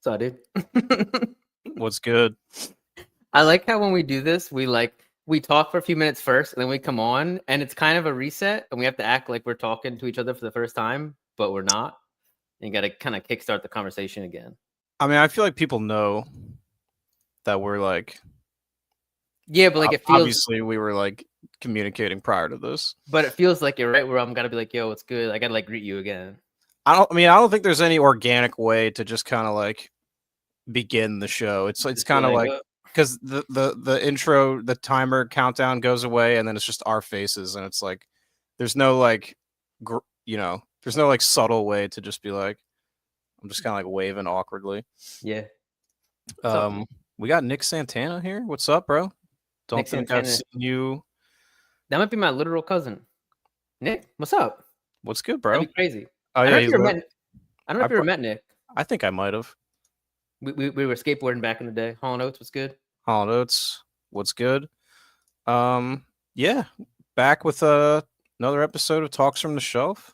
So, dude. What's good? I like how when we do this, we talk for a few minutes first, and then we come on, and it's kind of a reset, and we have to act like we're talking to each other for the first time, but we're not. And you got to kind of kickstart the conversation again. I mean, I feel like people know that we're like. Yeah, but like it feels. Obviously, we were like communicating prior to this. But it feels like you're right where I'm gotta be like, yo, what's good? I gotta like greet you again. I don't think there's any organic way to just kind of like begin the show. It's kind of like because the intro, the timer countdown goes away, and then it's just our faces, and it's like there's no like there's no like subtle way to just be like I'm just kind of like waving awkwardly. Yeah. We got Nick Santana here. What's up, bro? Don't Nick think Santana. I've seen you. That might be my literal cousin. Nick, what's up? What's good, bro? That'd be crazy. Oh, I don't yeah, know if you ever met Nick. I think I might have. We were skateboarding back in the day. Hall & Oates, what's good? Hall & Oates, what's good? Yeah, back with another episode of Talks from the Shelf.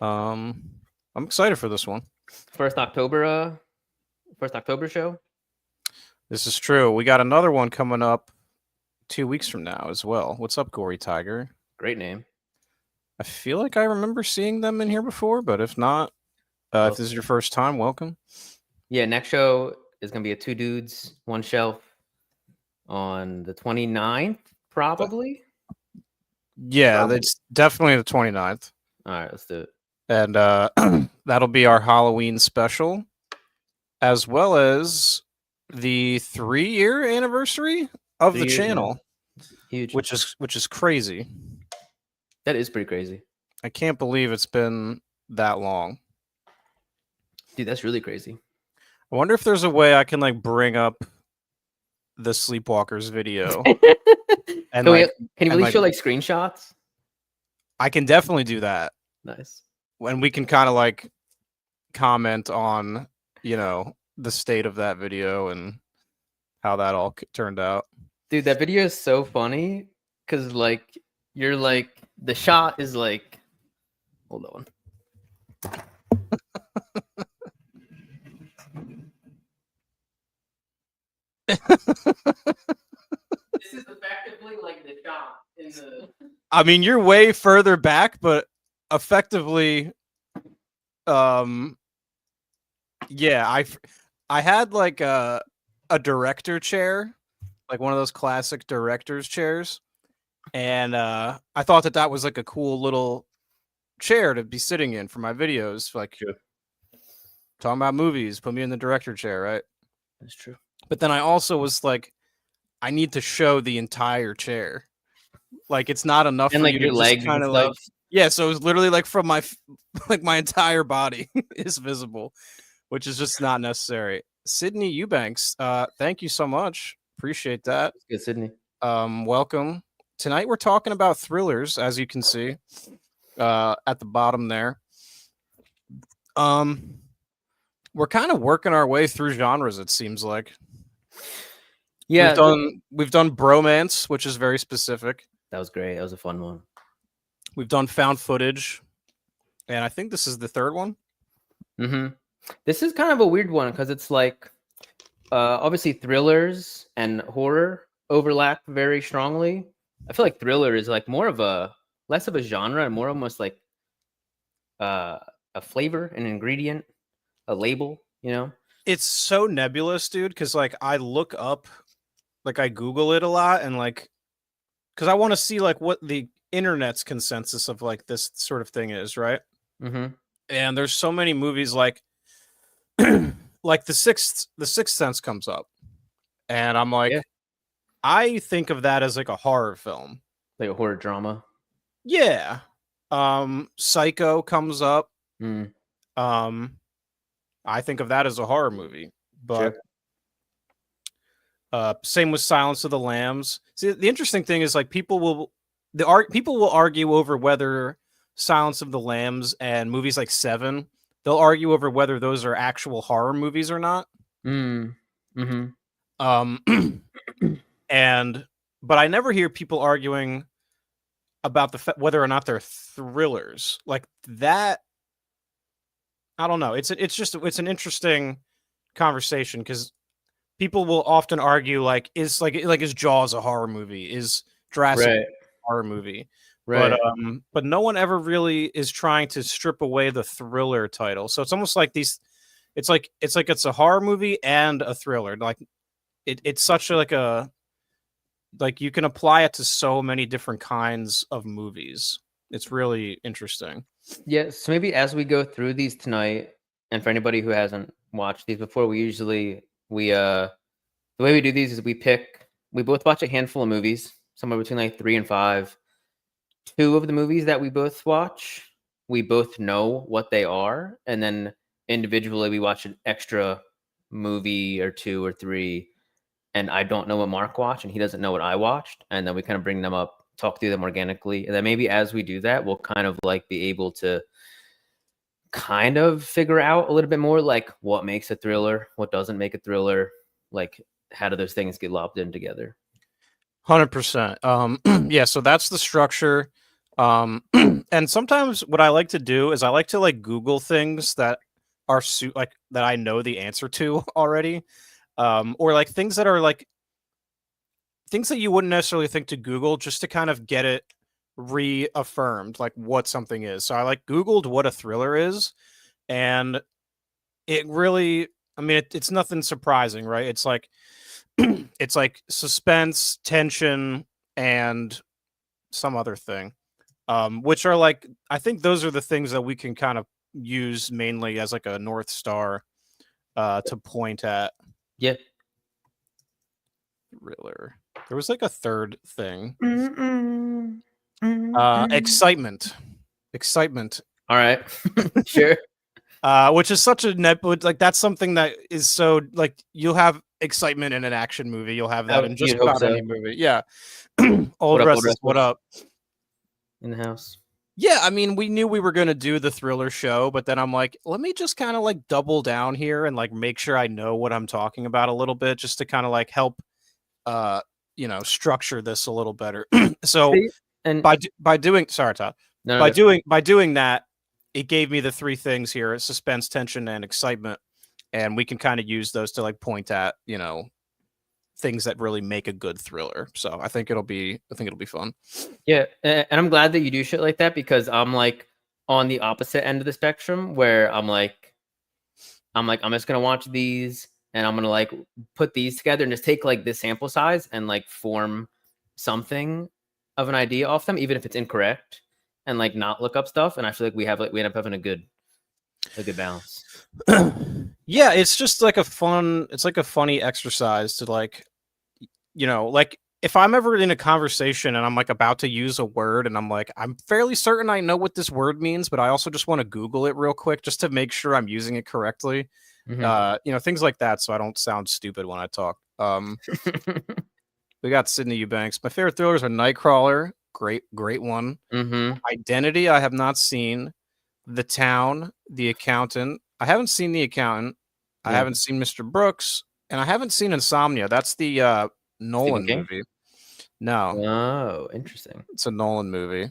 I'm excited for this one. First October show. This is true. We got another one coming up 2 weeks from now as well. What's up, Gory Tiger? Great name. I feel like I remember seeing them in here before, but if not, if this is your first time, welcome. Yeah, next show is going to be a 2 dudes, 1 shelf on the 29th, probably. Yeah, it's definitely the 29th. All right, let's do it. And that'll be our Halloween special, as well as the 3-year anniversary of the channel. Huge. Which is crazy. That is pretty crazy. I can't believe it's been that long. Dude, that's really crazy. I wonder if there's a way I can like bring up the Sleepwalkers video. And can you really show like screenshots? I can definitely do that. Nice. When we can kind of like comment on, the state of that video and how that all turned out. Dude, that video is so funny because like you're like the shot is like, hold on. This is effectively like the shot in the. I mean, you're way further back, but effectively, yeah, I had like a director chair, like one of those classic director's chairs, and I thought that was like a cool little chair to be sitting in for my videos, like talking about movies. Put me in the director chair, right? That's true. But then I also was like, I need to show the entire chair. Like it's not enough and for like you your to legs kind of like so it was literally like from my my entire body is visible, which is just not necessary. Sydney Eubanks, thank you so much. Appreciate that. Good, Sydney. Welcome. Tonight we're talking about thrillers, as you can see at the bottom there. We're kind of working our way through genres, it seems like. Yeah, we've done bromance, which is very specific. That was great. That was a fun one. We've done found footage, and I think this is the third one. Mm-hmm. This is kind of a weird one because it's like obviously thrillers and horror overlap very strongly. I feel like thriller is like less of a genre and more almost like a flavor, an ingredient, a label, It's so nebulous, dude, because like I look up, like I Google it a lot, and like because I want to see like what the internet's consensus of like this sort of thing is, right? Mm-hmm. And there's so many movies like like the Sixth Sense comes up, and I'm like, I think of that as like a horror film, like a horror drama. Yeah. Psycho comes up. I think of that as a horror movie, but same with Silence of the Lambs. See, the interesting thing is like people will argue over whether Silence of the Lambs and movies like Seven, they'll argue over whether those are actual horror movies or not. Mm-hmm. But I never hear people arguing about whether or not they're thrillers like that. I don't know. It's an interesting conversation because people will often argue is Jaws a horror movie? Is Jurassic Right. a horror movie? Right. But no one ever really is trying to strip away the thriller title. So it's almost like these. It's a horror movie and a thriller. Like it's such a you can apply it to so many different kinds of movies. It's really interesting. Yeah, so maybe as we go through these tonight, and for anybody who hasn't watched these before, the way we do these is we both watch a handful of movies, somewhere between like 3 and 5. 2 of the movies that we both watch, we both know what they are, and then individually we watch an extra movie or 2 or 3, and I don't know what Mark watched and he doesn't know what I watched, and then we kind of bring them up, talk through them organically, and then maybe as we do that, we'll kind of like be able to kind of figure out a little bit more like what makes a thriller, what doesn't make a thriller, like how do those things get lobbed in together. 100%. Yeah, so that's the structure. And sometimes what I like to do is I like to like Google things that are like that I know the answer to already. Or like things that are like things that you wouldn't necessarily think to Google just to kind of get it reaffirmed, like what something is. So I like Googled what a thriller is, and it really, I mean, it's nothing surprising, right? It's like it's like suspense, tension, and some other thing, which are like I think those are the things that we can kind of use mainly as like a North Star to point at. Yeah. Thriller. There was like a third thing. Excitement. Excitement. All right. Sure. Which is such a like that's something that is so like you'll have excitement in an action movie. You'll have that in just about any movie. Yeah. Old Russ, what up? In the house. Yeah, I mean, we knew we were going to do the thriller show, but then I'm like, let me just kind of like double down here and like make sure I know what I'm talking about a little bit just to kind of like help structure this a little better. So and by doing sorry, Todd. No, by doing that, it gave me the 3 things here: suspense, tension, and excitement. And we can kind of use those to like point at, things that really make a good thriller. So I think it'll be fun. Yeah, and I'm glad that you do shit like that because I'm like on the opposite end of the spectrum where I'm just gonna watch these and I'm gonna like put these together and just take like this sample size and like form something of an idea off them, even if it's incorrect, and like not look up stuff. And I feel like we end up having a good balance. Yeah, it's just like it's like a funny exercise to like, like if I'm ever in a conversation and I'm like about to use a word and I'm like, I'm fairly certain I know what this word means, but I also just want to Google it real quick just to make sure I'm using it correctly. Mm-hmm. Things like that. So I don't sound stupid when I talk. We got Sydney Eubanks. My favorite thrillers are Nightcrawler. Great one. Mm-hmm. Identity. I have not seen. The Town, The Accountant. I haven't seen The Accountant. Yeah. I haven't seen Mr. Brooks, and I haven't seen Insomnia. That's the Nolan movie. No. Oh, interesting. It's a Nolan movie.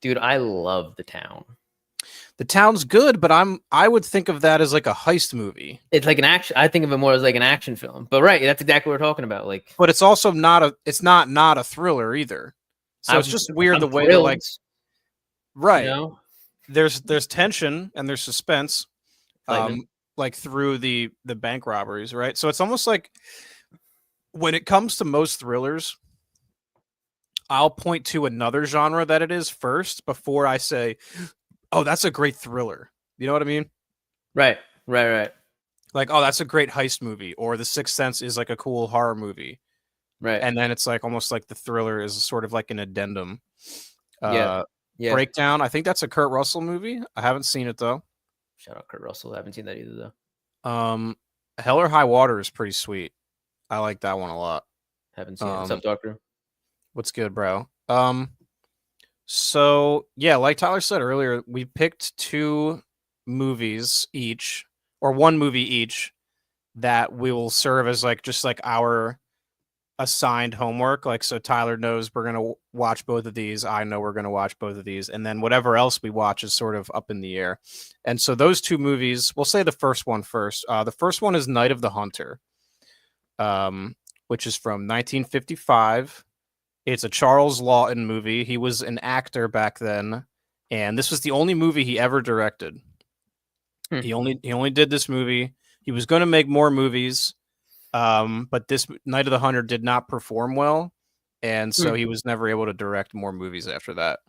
Dude, I love The Town. The Town's good, but I would think of that as like a heist movie. It's like an action. I think of it more as like an action film. But right, that's exactly what we're talking about. Like, but it's also not a thriller either. So it's just weird the way that like right. There's tension and there's suspense, like through the bank robberies, right? So it's almost like when it comes to most thrillers, I'll point to another genre that it is first before I say, "Oh, that's a great thriller." You know what I mean? Right. Like, "Oh, that's a great heist movie," or "The Sixth Sense is like a cool horror movie." Right. And then it's like almost like the thriller is sort of like an addendum. Yeah. Breakdown. I think that's a Kurt Russell movie. I haven't seen it though. Shout out Kurt Russell. I haven't seen that either though. Hell or High Water is pretty sweet. I like that one a lot. Haven't seen it. What's up, Doctor? What's good, bro? So yeah, like Tyler said earlier, we picked 2 movies each, or 1 movie each, that we will serve as like just like our assigned homework. Like, so Tyler knows we're gonna watch both of these. I know we're gonna watch both of these, and then whatever else we watch is sort of up in the air. And so those two movies, we'll say the first one first. The first one is Night of the Hunter, which is from 1955. It's a Charles Lawton movie. He was an actor back then, and this was the only movie he ever directed. He only did this movie. He was going to make more movies, but this Night of the Hunter did not perform well, and so he was never able to direct more movies after that.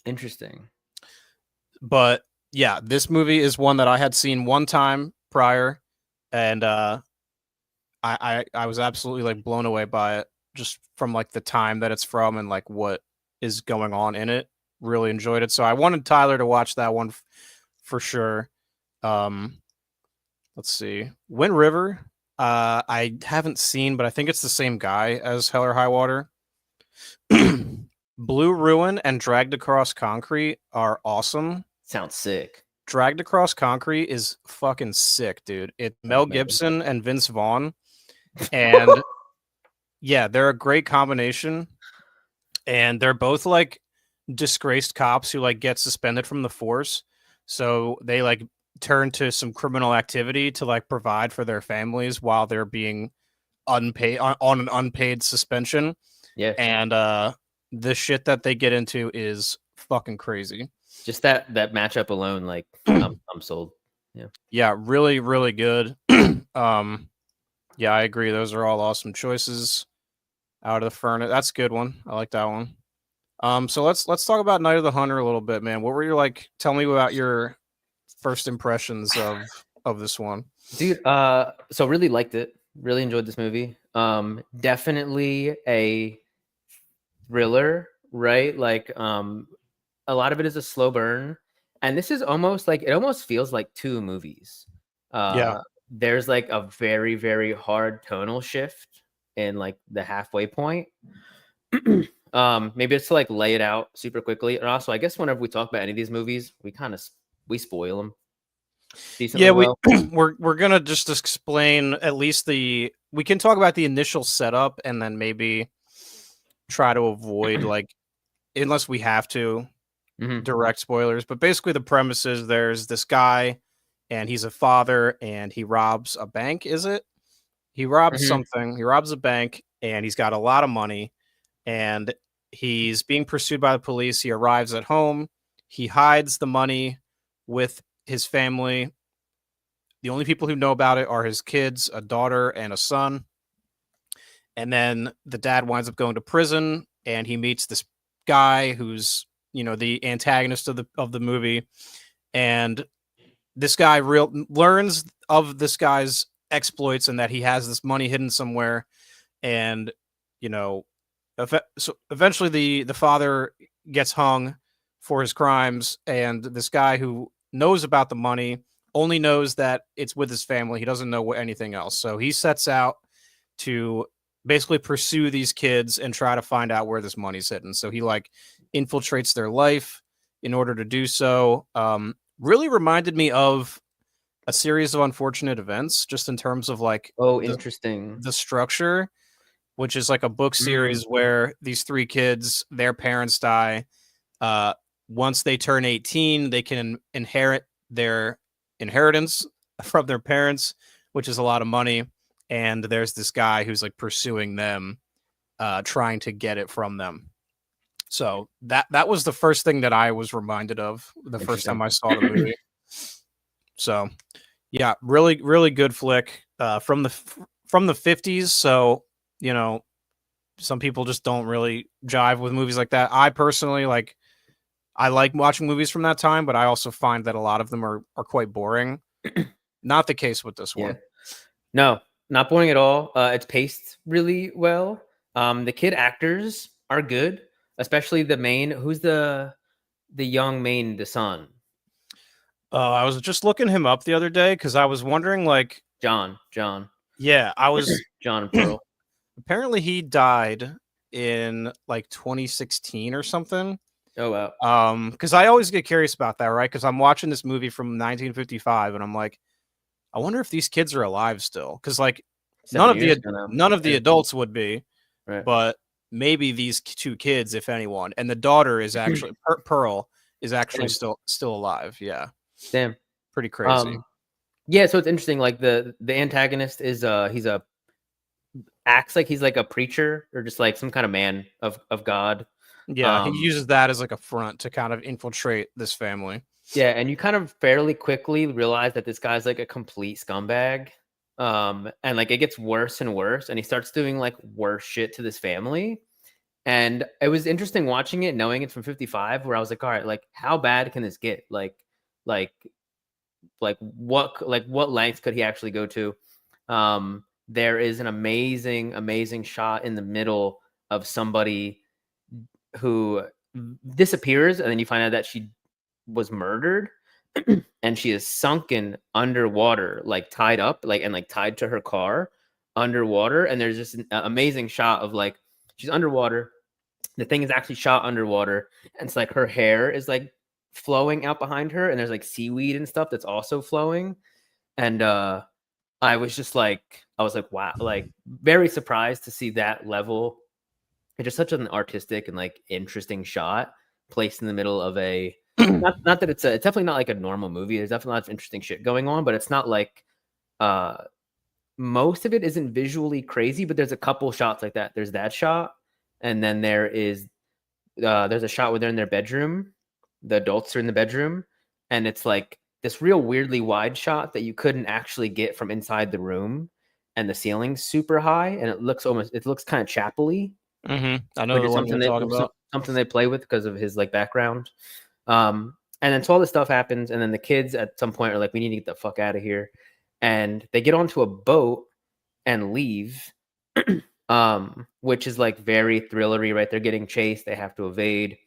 Interesting. But yeah, this movie is one that I had seen one time prior, and I was absolutely like blown away by it, just from like the time that it's from and like what is going on in it. Really enjoyed it, so I wanted Tyler to watch that one for sure. Let's see, Wind River. I haven't seen, but I think it's the same guy as Hell or High Water. Blue Ruin and Dragged Across Concrete are awesome. Sounds sick. Dragged Across Concrete is fucking sick, dude. It's Mel Gibson and Vince Vaughn, and yeah, they're a great combination. And they're both like disgraced cops who like get suspended from the force, so they like turn to some criminal activity to like provide for their families while they're being unpaid on an unpaid suspension. Yeah. And the shit that they get into is fucking crazy. Just that matchup alone, like I'm sold. Yeah, really, really good. Yeah, I agree. Those are all awesome choices. Out of the Furnace, that's a good one. I like that one. So let's talk about Night of the Hunter a little bit, man. What were your like? Tell me about your first impressions of this one, dude. So really liked it. Really enjoyed this movie. Definitely a thriller, right? Like, a lot of it is a slow burn, and this is almost like it almost feels like two movies. Yeah. There's like a very, very hard tonal shift in like the halfway point. Maybe it's to like lay it out super quickly. And also, I guess whenever we talk about any of these movies, we spoil them. Yeah, we're gonna just explain at least we can talk about the initial setup and then maybe try to avoid like, unless we have to, direct spoilers. But basically the premise is there's this guy and he's a father and he robs a bank. He robs something. He robs a bank and he's got a lot of money and he's being pursued by the police. He arrives at home. He hides the money with his family. The only people who know about it are his kids, a daughter and a son. And then the dad winds up going to prison and he meets this guy who's, you know, the antagonist of the movie. And this guy learns of this guy's exploits and that he has this money hidden somewhere. And, you know, so eventually the father gets hung for his crimes. And this guy who knows about the money only knows that it's with his family. He doesn't know anything else. So he sets out to basically pursue these kids and try to find out where this money's hidden. So he like infiltrates their life in order to do so. Really reminded me of A Series of Unfortunate Events, just in terms of like, interesting, the structure, which is like a book series where these three kids, their parents die. Once they turn 18, they can inherit their inheritance from their parents, which is a lot of money. And there's this guy who's like pursuing them, trying to get it from them. So that was the first thing that I was reminded of the first time I saw the movie. So yeah, really, really good flick from the 50s. So, you know, some people just don't really jive with movies like that. I personally I like watching movies from that time, but I also find that a lot of them are quite boring. Not the case with this one. No, not boring at all. It's paced really well. The kid actors are good, especially the main. Who's the young main, the son? I was just looking him up the other day because I was wondering, like, John. Yeah, I was John Pearl. Apparently, he died in like 2016 or something. Oh wow. Because I always get curious about that, right? Because I'm watching this movie from 1955, and I'm like, I wonder if these kids are alive still. Because like none of the adults would be, Right. but maybe these two kids, if anyone, and the daughter is actually Pearl is actually Damn. still alive. Yeah, Damn. pretty crazy. Yeah, so it's interesting. Like the antagonist is he's a acts like he's like a preacher or just like some kind of man of God. Yeah, he uses that as like a front to kind of infiltrate this family. Yeah, and you kind of fairly quickly realize that this guy's like a complete scumbag. And like it gets worse and worse, and he starts doing like worse shit to this family. And it was interesting watching it, knowing it's from 55, where I was like, all right, like how bad can this get? Like what lengths could he actually go to? There is an amazing shot in the middle of somebody who disappears, and then you find out that she was murdered and she is sunken underwater, like tied up, like and like tied to her car underwater. And there's just an amazing shot of like she's underwater. The thing is actually shot underwater, and it's like her hair is like flowing out behind her, and there's like seaweed and stuff that's also flowing. And I was just like, I was like, wow, like very surprised to see that level. It's just such an artistic and like interesting shot placed in the middle of a not that it's definitely not like a normal movie. There's definitely lots of interesting shit going on, but it's not like most of it isn't visually crazy, but there's a couple shots like that. There's that shot, and then there's a shot where they're in their bedroom. The adults are in the bedroom, and it's like this real weirdly wide shot that you couldn't actually get from inside the room, and the ceiling's super high, and it looks kind of chapel-y. I know the one you're talking about. Something they play with because of his like background. And then so all this stuff happens, and then the kids at some point are like, we need to get the fuck out of here. And they get onto a boat and leave, which is like very thrillery, right? They're getting chased, they have to evade.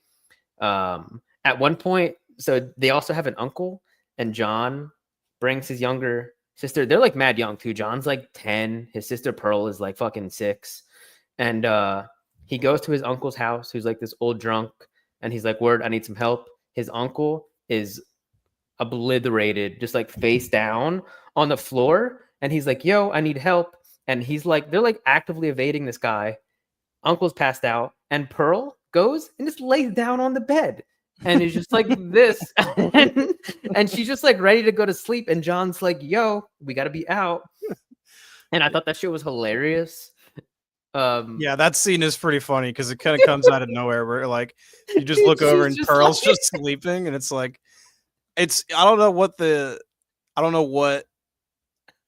At one point, so they also have an uncle, and John brings his younger sister. They're like mad young too. John's like 10, his sister Pearl is like fucking 6. And he goes to his uncle's house, who's like this old drunk, and he's like, word, I need some help. His uncle is obliterated, just like face down on the floor. And he's like, yo, I need help. And he's like, they're like actively evading this guy. Uncle's passed out, and Pearl goes and just lays down on the bed. And is just like this. And she's just like ready to go to sleep. And John's like, yo, we got to be out. And I thought that shit was hilarious. Yeah, that scene is pretty funny because it kind of comes out of nowhere where like you just look over and Pearl's just sleeping, and it's like I don't know what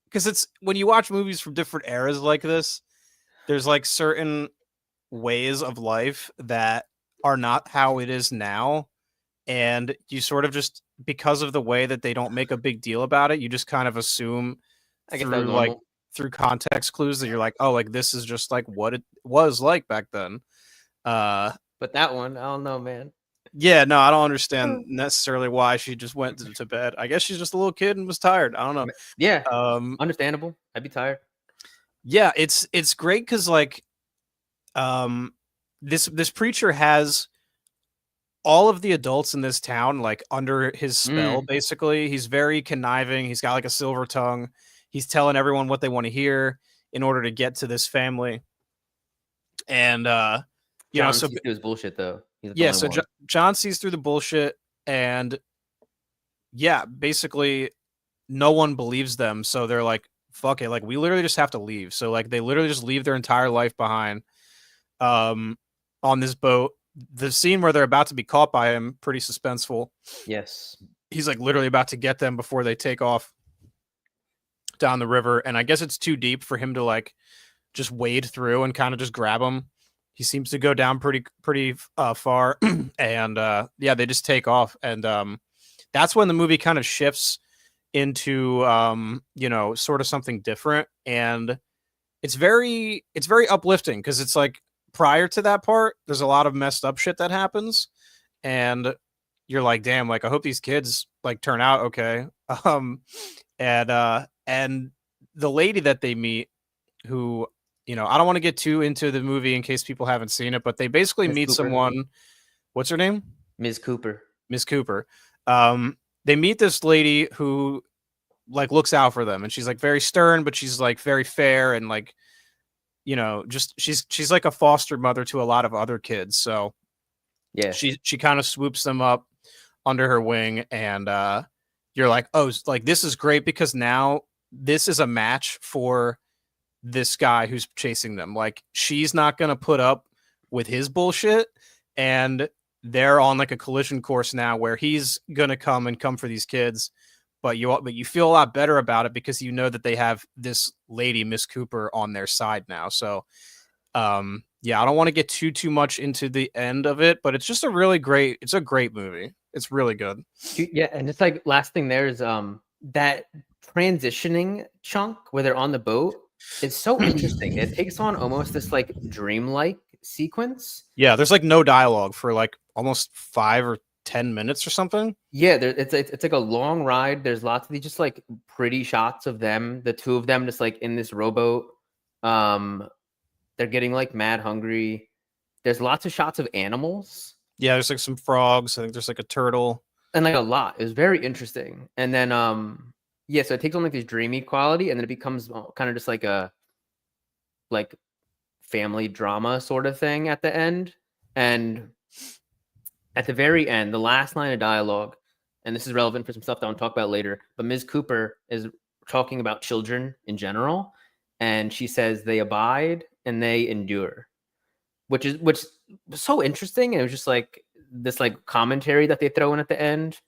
because it's when you watch movies from different eras like this, there's like certain ways of life that are not how it is now, and you sort of just because of the way that they don't make a big deal about it, you just kind of assume through context clues that you're like, oh, like this is just like what it was like back then. But that one, I don't know, man. Yeah, no, I don't understand necessarily why she just went to bed. I guess she's just a little kid and was tired. I don't know. Yeah, understandable. I'd be tired. Yeah, it's great because like, this preacher has all of the adults in this town like under his spell. Basically, he's very conniving. He's got like a silver tongue. He's telling everyone what they want to hear in order to get to this family. And John sees through his bullshit though. So John sees through the bullshit, and yeah, basically no one believes them. So they're like, fuck it, like we literally just have to leave. So like they literally just leave their entire life behind on this boat. The scene where they're about to be caught by him, pretty suspenseful. Yes. He's like literally about to get them before they take off down the river, and I guess it's too deep for him to like just wade through and kind of just grab him. He seems to go down pretty far, and yeah, they just take off, and that's when the movie kind of shifts into sort of something different, and it's very uplifting because it's like prior to that part, there's a lot of messed up shit that happens, and you're like, damn, like I hope these kids like turn out okay. And the lady that they meet, who, I don't want to get too into the movie in case people haven't seen it, but they basically meet someone. What's her name? Ms. Cooper. Ms. Cooper. They meet this lady who like looks out for them, and she's like very stern, but she's like very fair and like just she's like a foster mother to a lot of other kids. So Yeah. she kind of swoops them up under her wing, and you're like, oh, like this is great because now this is a match for this guy who's chasing them. Like she's not gonna put up with his bullshit, and they're on like a collision course now where he's gonna come for these kids, but you feel a lot better about it because you know that they have this lady, Miss Cooper, on their side now. So yeah, I don't want to get too much into the end of it, but it's just a great movie. It's really good. Yeah, and it's like last thing there is that transitioning chunk where they're on the boat. It's so interesting. It takes on almost this like dreamlike sequence. Yeah, there's like no dialogue for like almost 5 or 10 minutes or something. Yeah, it's like a long ride. There's lots of these just like pretty shots of them, the two of them just like in this rowboat. They're getting like mad hungry. There's lots of shots of animals. Yeah, there's like some frogs. I think there's like a turtle. And like a lot. It was very interesting. And then yeah, so it takes on like this dreamy quality, and then it becomes kind of just like a like family drama sort of thing at the end. And at the very end, the last line of dialogue, and this is relevant for some stuff that I'll talk about later, but Ms. Cooper is talking about children in general, and she says they abide and they endure, which was so interesting. And it was just like this like commentary that they throw in at the end.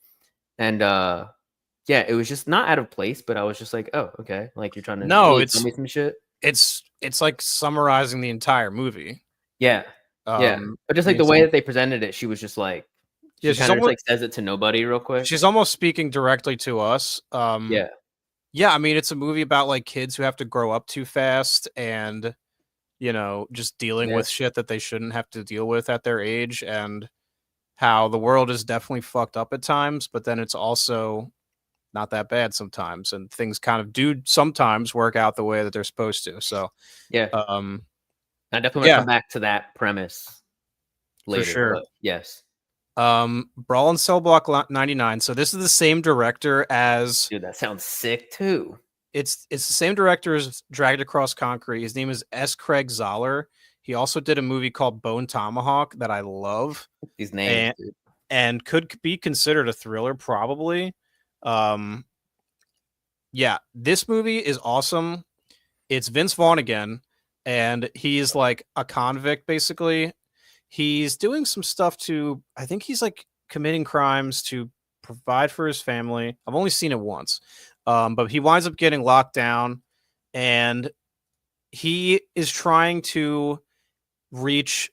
And yeah, it was just not out of place, but I was just like, oh, okay. Like you're trying to really tell me some shit. It's like summarizing the entire movie. Yeah. Yeah. But just like the way that they presented it, she was just like, she kind of like says it to nobody real quick. She's almost speaking directly to us. Yeah. Yeah, I mean, it's a movie about like kids who have to grow up too fast and, just dealing with shit that they shouldn't have to deal with at their age, and how the world is definitely fucked up at times, but then it's also not that bad sometimes, and things kind of do sometimes work out the way that they're supposed to. So yeah, I definitely want to come back to that premise later. For sure. Yes. Brawl in Cell Block 99. So this is the same director as. Dude, that sounds sick too. It's the same director as Dragged Across Concrete. His name is S. Craig Zahler. He also did a movie called Bone Tomahawk that I love. These names, and could be considered a thriller, probably. Yeah, this movie is awesome. It's Vince Vaughn again, and he's like a convict, basically. He's doing some stuff I think he's like committing crimes to provide for his family. I've only seen it once. But he winds up getting locked down, and he is trying to reach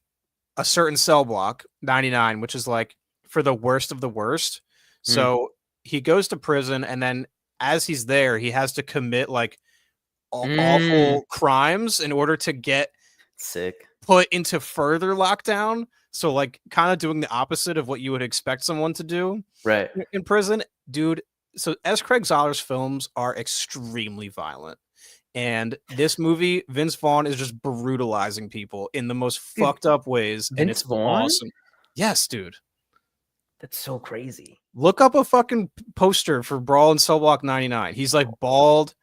a certain cell block, 99, which is like for the worst of the worst. So he goes to prison, and then as he's there, he has to commit like awful crimes in order to get put into further lockdown. So like kind of doing the opposite of what you would expect someone to do in prison. Dude, so S. Craig Zahler's films are extremely violent. And this movie, Vince Vaughn is just brutalizing people in the most fucked up ways. And it's awesome. Yes, dude. That's so crazy. Look up a fucking poster for Brawl in Cell Block 99. He's like bald.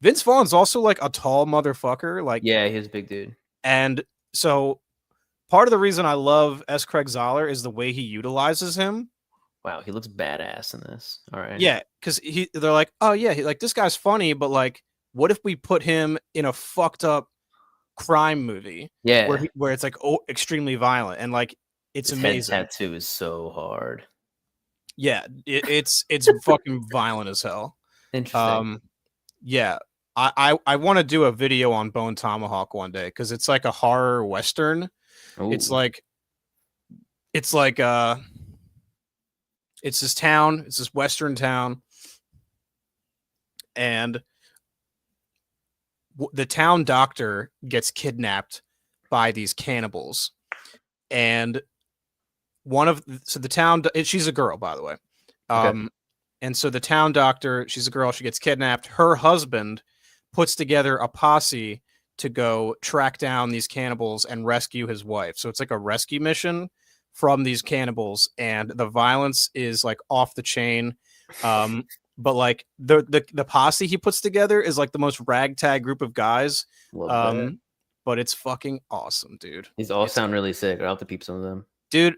Vince Vaughn's also like a tall motherfucker. Like, yeah, he's a big dude. And so part of the reason I love S. Craig Zahler is the way he utilizes him. Wow, he looks badass in this. All right. Yeah, because they're like, oh yeah, like this guy's funny, but like, what if we put him in a fucked up crime movie? Yeah, where it's like extremely violent, and like it's his amazing. Head tattoo is so hard. Yeah, it's fucking violent as hell. Interesting. Yeah, I want to do a video on Bone Tomahawk one day because it's like a horror western. Ooh. It's this town. It's this western town, and the town doctor gets kidnapped by these cannibals, and the town, she's a girl, by the way. Okay. And so the town doctor, she's a girl, she gets kidnapped. Her husband puts together a posse to go track down these cannibals and rescue his wife. So it's like a rescue mission from these cannibals, and the violence is like off the chain. But like the posse he puts together is like the most ragtag group of guys. but it's fucking awesome, dude. These all sound really sick. I'll have to peep some of them. Dude,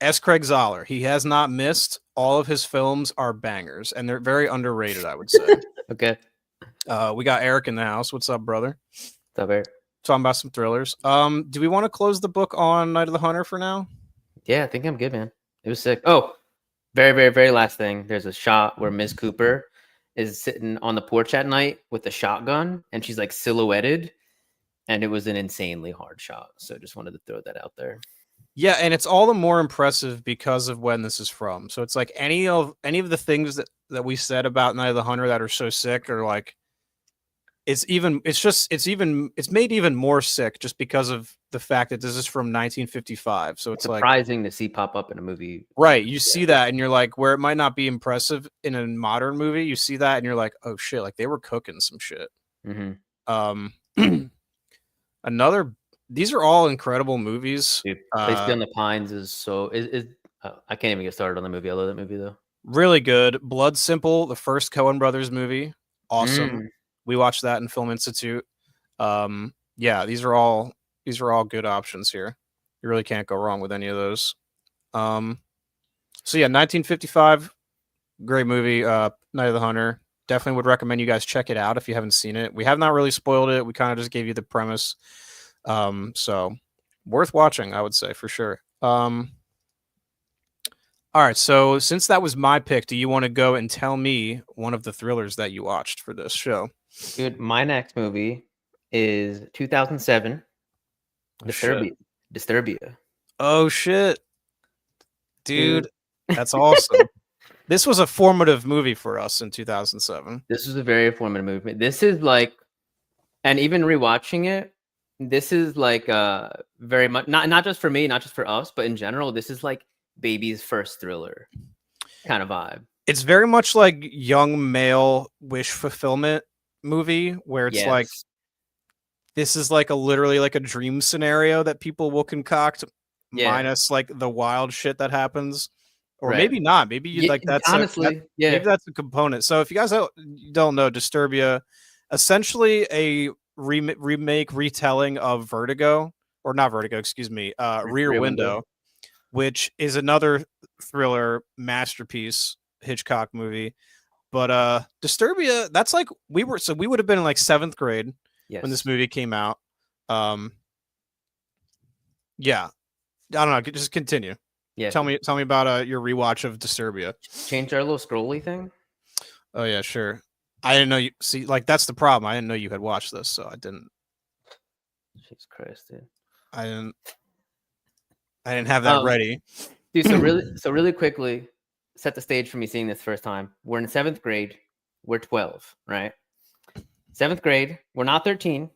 S. Craig Zoller, he has not missed. All of his films are bangers, and they're very underrated, I would say. Okay. We got Eric in the house. What's up, brother? What's up, Eric? Talking about some thrillers. Do we want to close the book on Night of the Hunter for now? Yeah, I think I'm good, man. It was sick. Oh, very, very, very last thing. There's a shot where Ms. Cooper is sitting on the porch at night with a shotgun, and she's like silhouetted, and it was an insanely hard shot. So just wanted to throw that out there. Yeah, and it's all the more impressive because of when this is from. So it's like any of the things that we said about Night of the Hunter that are so sick are like it's made even more sick just because of the fact that this is from 1955. So it's surprising to see pop up in a movie. Right. You see that and you're like, where it might not be impressive in a modern movie, you see that and you're like, oh shit, like they were cooking some shit. Mm-hmm. These are all incredible movies. Dude, Place Beyond the Pines is so I can't even get started on the movie. I love that movie though. Really good. Blood Simple, the first Coen Brothers movie. Awesome. We watched that in Film Institute. Yeah, these are all good options here. You really can't go wrong with any of those. So yeah, 1955, great movie. Night of the Hunter. Definitely would recommend you guys check it out if you haven't seen it. We have not really spoiled it. We kind of just gave you the premise. So worth watching, I would say, for sure. All right, so since that was my pick, do you want to go and tell me one of the thrillers that you watched for this show? Dude, my next movie is 2007. Disturbia. Oh shit. Dude, that's awesome. This was a formative movie for us in 2007. This was a very formative movie. This is like, and even rewatching it, this is like very much not just for me, not just for us, but in general, this is like baby's first thriller kind of vibe. It's very much like young male wish fulfillment movie where it's like this is like literally like a dream scenario that people will concoct minus like the wild shit that happens, or maybe not. Maybe you like that's honestly maybe that's a component. So if you guys don't know, Disturbia, essentially a remake retelling of Vertigo, or not Vertigo, excuse me, Rear Window, which is another thriller masterpiece Hitchcock movie. But Disturbia, that's like we would have been in like 7th grade when this movie came out. Yeah, I don't know. Just continue. Yeah, tell me about your rewatch of Disturbia. Change our little scrolly thing. Oh yeah, sure. I didn't know you see. Like that's the problem. I didn't know you had watched this, so I didn't. Jesus Christ, dude! I didn't have that ready, dude. So really quickly, set the stage for me seeing this first time. We're in 7th grade. We're 12, right? 7th grade. We're not 13.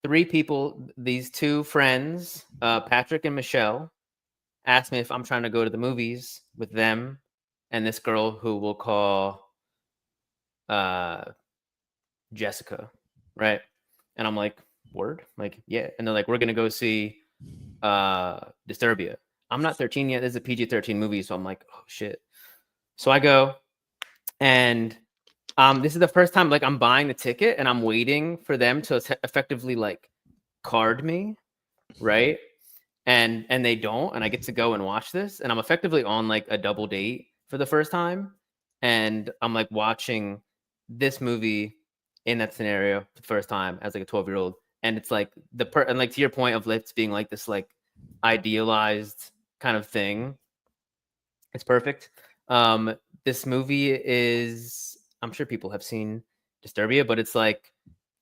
3 people, these 2 friends, Patrick and Michelle, asked me if I'm trying to go to the movies with them and this girl who we'll call Jessica, right? And I'm like, word? Like, yeah. And they're like, we're going to go see Disturbia. I'm not 13 yet. This is a PG-13 movie, so I'm like, oh, shit. So I go, and this is the first time like I'm buying the ticket and I'm waiting for them to effectively like card me, right? And they don't, and I get to go and watch this, and I'm effectively on like a double date for the first time, and I'm like watching this movie in that scenario for the first time as like a 12-year-old, and it's like and like to your point of it's being like this like idealized kind of thing. It's perfect. This movie is, I'm sure people have seen Disturbia, but it's like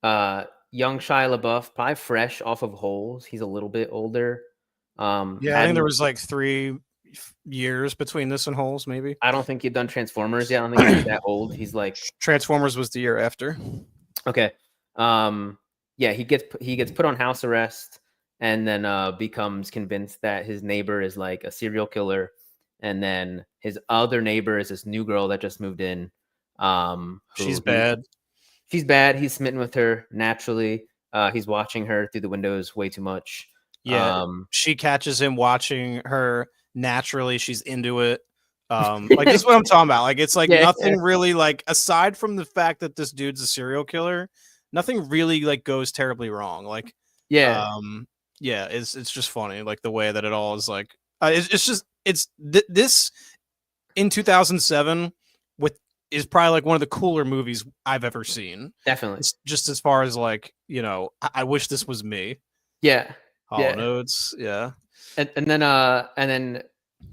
young Shia LaBeouf, probably fresh off of Holes. He's a little bit older. I think there was like 3 years between this and Holes, maybe. I don't think he'd done Transformers yet. I don't think he's that old. He's like Transformers was the year after. Okay. Yeah, he gets put on house arrest and then becomes convinced that his neighbor is like a serial killer, and then his other neighbor is this new girl that just moved in. She's bad. She's bad. He's smitten with her naturally. He's watching her through the windows way too much. Yeah, she catches him watching her naturally. She's into it. Like this is what I'm talking about. Like it's like nothing really like aside from the fact that this dude's a serial killer. nothing really like goes terribly wrong. Like, Yeah, yeah, it's just funny, like the way that it all is like. It's just this in 2007 with is probably like one of the cooler movies I've ever seen. definitely. It's just as far as like, I wish this was me. Yeah, Hollow yeah. Notes, yeah. And then Shia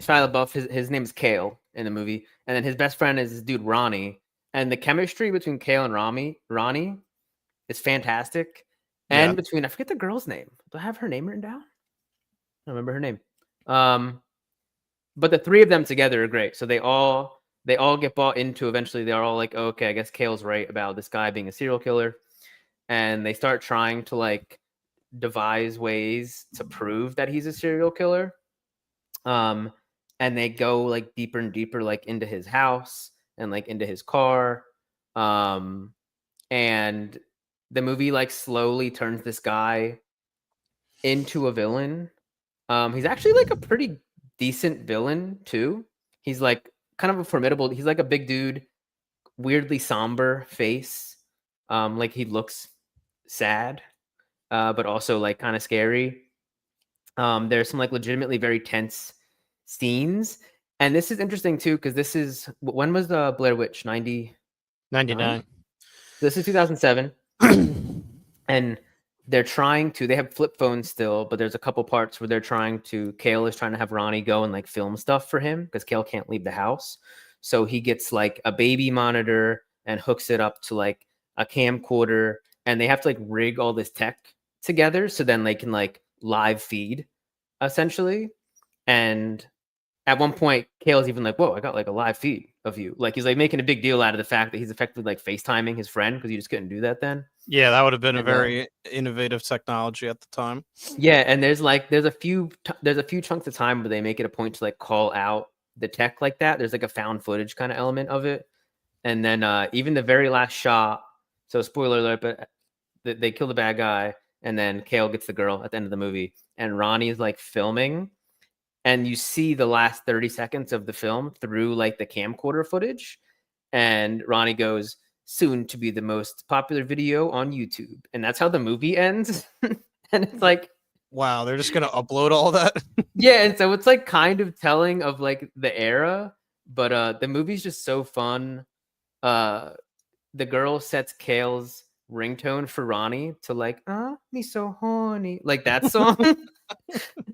LaBeouf, his name is Kale in the movie, and then his best friend is this dude Ronnie, and the chemistry between Kale and Ronnie is fantastic, Yeah. and between I forget the girl's name. Do I have her name written down? I don't remember her name. But the three of them together are great. So they all get bought into. Eventually, they're all like, oh, okay, I guess Kale's right about this guy being a serial killer, and they start trying to like devise ways to prove that he's a serial killer. And they go like deeper and deeper, like into his house and like into his car. And the movie like slowly turns this guy into a villain. He's actually like a pretty decent villain too. He's like kind of a formidable. He's like a big dude, weirdly somber face. Like he looks sad, but also like kind of scary. There's some like legitimately very tense scenes, and this is interesting too because this is when was the Blair Witch 99. This is 2007, and they have flip phones still, but there's a couple parts where Kale is trying to have Ronnie go and like film stuff for him because Kale can't leave the house, so he gets like a baby monitor and hooks it up to like a camcorder, and they have to like rig all this tech together so then they can like live feed essentially. And at one point Kale's even like, whoa, I got like a live feed of you. Like he's like making a big deal out of the fact that he's effectively like FaceTiming his friend because you just couldn't do that then. Yeah, that would have been a very innovative technology at the time. Yeah, and there's a few chunks of time where they make it a point to like call out the tech like that. There's like a found footage kind of element of it. And then even the very last shot, so spoiler alert, but they kill the bad guy, and then Kale gets the girl at the end of the movie, and Ronnie is like filming, and you see the last 30 seconds of the film through like the camcorder footage, and Ronnie goes, soon to be the most popular video on YouTube, and that's how the movie ends. And it's like, wow, they're just gonna upload all that. yeah, and so it's like kind of telling of like the era, but the movie's just so fun. The girl sets Kale's ringtone for Ronnie to like, me so horny, like that song.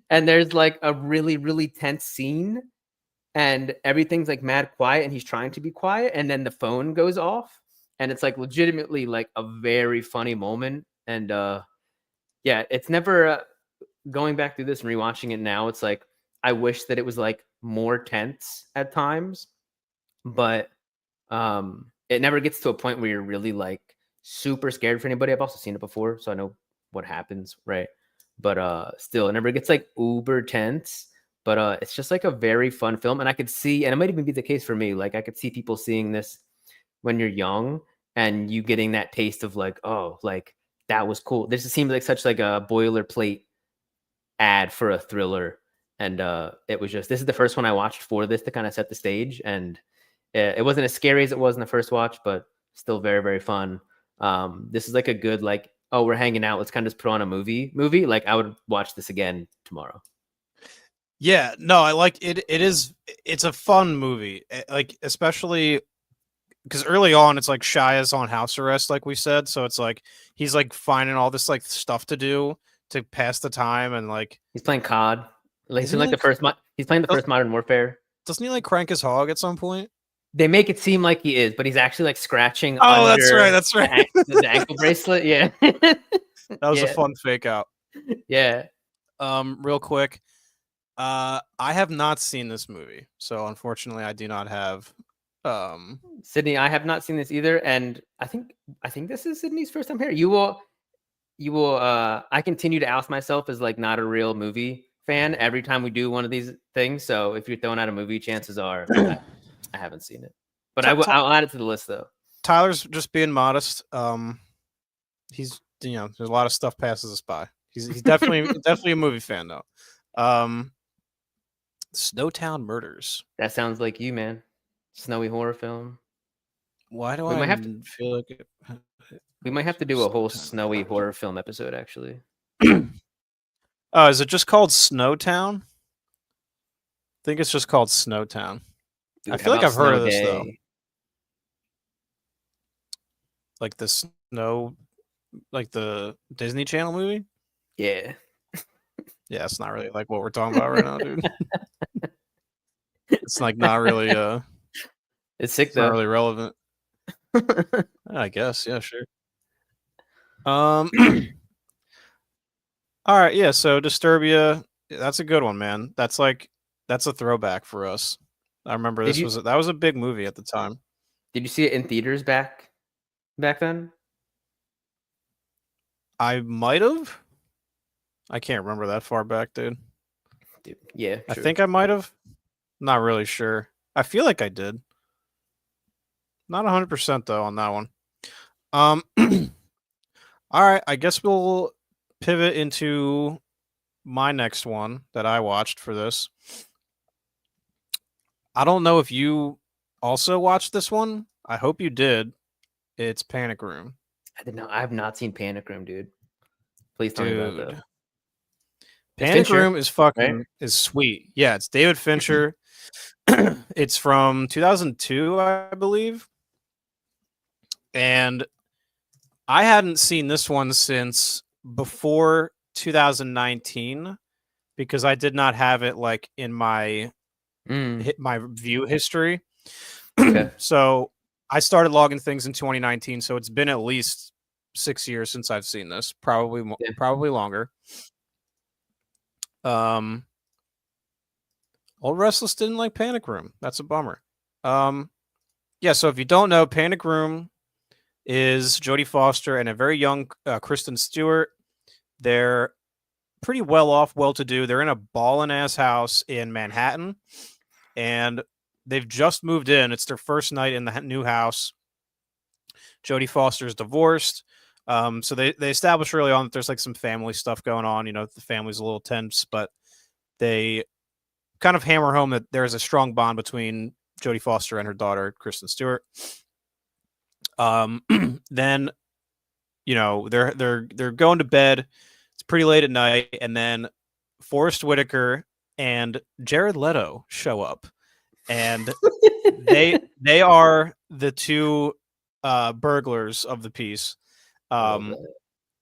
And there's like a really, really tense scene, and everything's like mad quiet, and he's trying to be quiet, and then the phone goes off, and it's like legitimately like a very funny moment. And yeah, it's never going back through this and rewatching it now. It's like I wish that it was like more tense at times, but it never gets to a point where you're really like super scared for anybody. I've also seen it before, so I know what happens, right? But still, it never gets like uber tense. But it's just like a very fun film, and I could see, and it might even be the case for me. Like I could see people seeing this when you're young, and you getting that taste of like, oh, like that was cool. This just seems like such like a boilerplate ad for a thriller, and it was just, this is the first one I watched for this to kind of set the stage, and it wasn't as scary as it was in the first watch, but still very, very fun. This is like a good, like, oh, we're hanging out, let's kind of just put on a movie. Like I would watch this again tomorrow. Yeah, no, I like it. It's a fun movie, like especially because early on it's like Shia's on house arrest, like we said, so it's like he's like finding all this like stuff to do to pass the time, and like he's playing COD. Like, he's he's playing the first Modern Warfare. Doesn't he like crank his hog at some point? They make it seem like he is, but he's actually like scratching. Oh, that's right. The ankle bracelet. Yeah, that was a fun fake out. Yeah. Real quick, I have not seen this movie, so unfortunately, I do not have. Sydney, I have not seen this either, and I think this is Sydney's first time here. You will. I continue to oust myself as like not a real movie fan every time we do one of these things. So if you're throwing out a movie, chances are I haven't seen it, but I'll add it to the list though. Tyler's just being modest. He's there's a lot of stuff passes us by. He's definitely a movie fan though. Snowtown Murders. That sounds like you, man. Snowy horror film. Why do We I might have to. feel like We might have to do a whole snowy horror film episode. Actually. Oh, is it just called Snowtown? I think it's just called Snowtown. Dude, I how feel like about I've heard Snow of this though. Day? Like the snow, like the Disney Channel movie. Yeah. Yeah, it's not really like what we're talking about right now, dude. It's like not really It's sick it's not though. really relevant. I guess, yeah, sure. All right, yeah, so Disturbia, that's a good one, man. That's a throwback for us. I remember Did you that was a big movie at the time. did you see it in theaters back then? I might have. I can't remember that far back, dude. Dude, yeah, I true. think I might have. Not really sure. I feel like I did. Not 100% though on that one. All right, I guess we'll pivot into my next one that I watched for this. I don't know if you also watched this one. I hope you did. It's Panic Room. I did not. I have not seen Panic Room, dude. Please tell me about that. Dude. It's Panic Fincher, Room is fucking right? is sweet. Yeah, it's David Fincher. It's from 2002, I believe. And I hadn't seen this one since before 2019 because I did not have it like in my my view history. Okay. So I started logging things in 2019, so it's been at least 6 years since I've seen this, probably longer. Old Restless didn't like Panic Room. That's a bummer. Yeah, so if you don't know, Panic Room is Jodie Foster and a very young Kristen Stewart. They're pretty well off, well to do. They're in a ballin' ass house in Manhattan, and they've just moved in. It's their first night in the new house. Jodie Foster's divorced. So they establish early on that there's like some family stuff going on. You know, the family's a little tense, but they kind of hammer home that there's a strong bond between Jodie Foster and her daughter, Kristen Stewart. Then, you know, they're going to bed. It's pretty late at night, and then Forrest Whitaker and Jared Leto show up, and they are the two burglars of the piece. And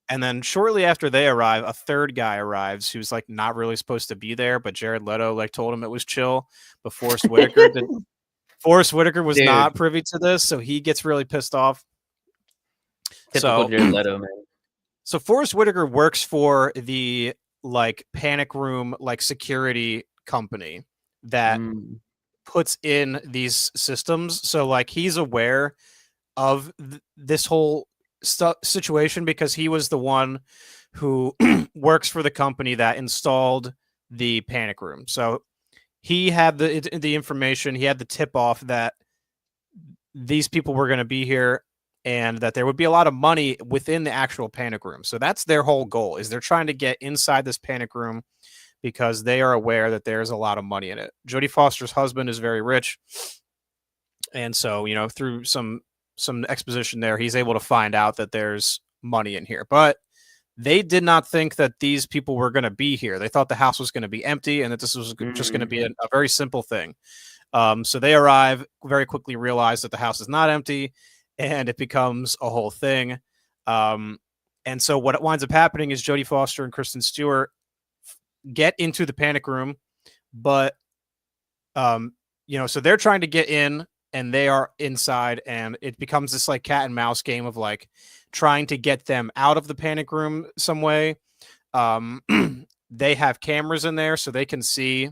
then shortly after they arrive, a third guy arrives who's like not really supposed to be there, but Jared Leto like told him it was chill. But Forrest Whitaker was Dude. not privy to this, so he gets really pissed off. Typical Jared Leto, man. So Forrest Whitaker works for the like Panic Room like security company that puts in these systems. So like he's aware of this whole situation because he was the one who works for the company that installed the Panic Room. So he had the information, he had the tip off that these people were going to be here and that there would be a lot of money within the actual Panic Room. So that's their whole goal, is they're trying to get inside this Panic Room because they are aware that there's a lot of money in it. Jodie Foster's husband is very rich. And so, you know, through some exposition there, he's able to find out that there's money in here. But they did not think that these people were going to be here. They thought the house was going to be empty and that this was just going to be a very simple thing. So they arrive, very quickly realize that the house is not empty, and it becomes a whole thing. And so what winds up happening is Jodie Foster and Kristen Stewart get into the Panic Room, but you know, so they're trying to get in and they are inside, and it becomes this like cat and mouse game of like trying to get them out of the Panic Room some way. They have cameras in there so they can see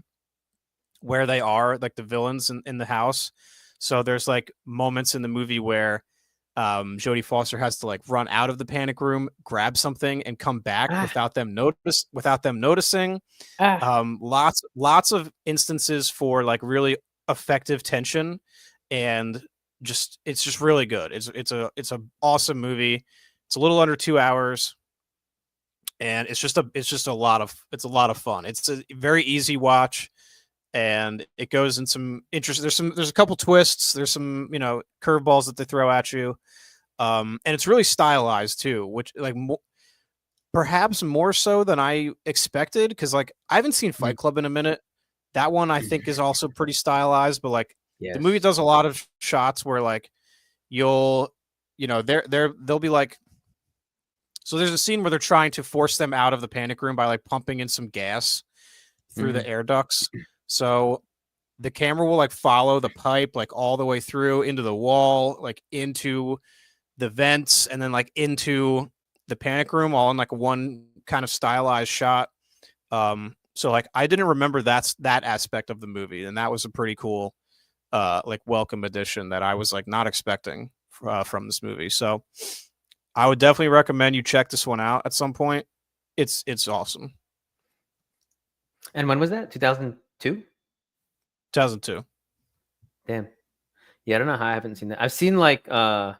where they are, like the villains in the house. So there's like moments in the movie where Jodie Foster has to like run out of the Panic Room, grab something, and come back without them noticing. Lots of instances for like really effective tension, and it's just really good. It's a awesome movie. It's a little under 2 hours, and it's a lot of fun. It's a very easy watch. and it goes in some interest. There's a couple twists. There's some curveballs that they throw at you, and it's really stylized too, which like perhaps more so than I expected, because like I haven't seen Fight Club in a minute. That one I think is also pretty stylized, but like the movie does a lot of shots where like they'll be like, so there's a scene where they're trying to force them out of the panic room by like pumping in some gas through the air ducts. So the camera will like follow the pipe like all the way through into the wall, like into the vents, and then like into the panic room, all in like one kind of stylized shot. So like I didn't remember that aspect of the movie, and that was a pretty cool like welcome addition that I was like not expecting from this movie. So I would definitely recommend you check this one out at some point. It's awesome. And when was that? 2002? 2002. Damn. Yeah, I don't know how I haven't seen that. I've seen like I've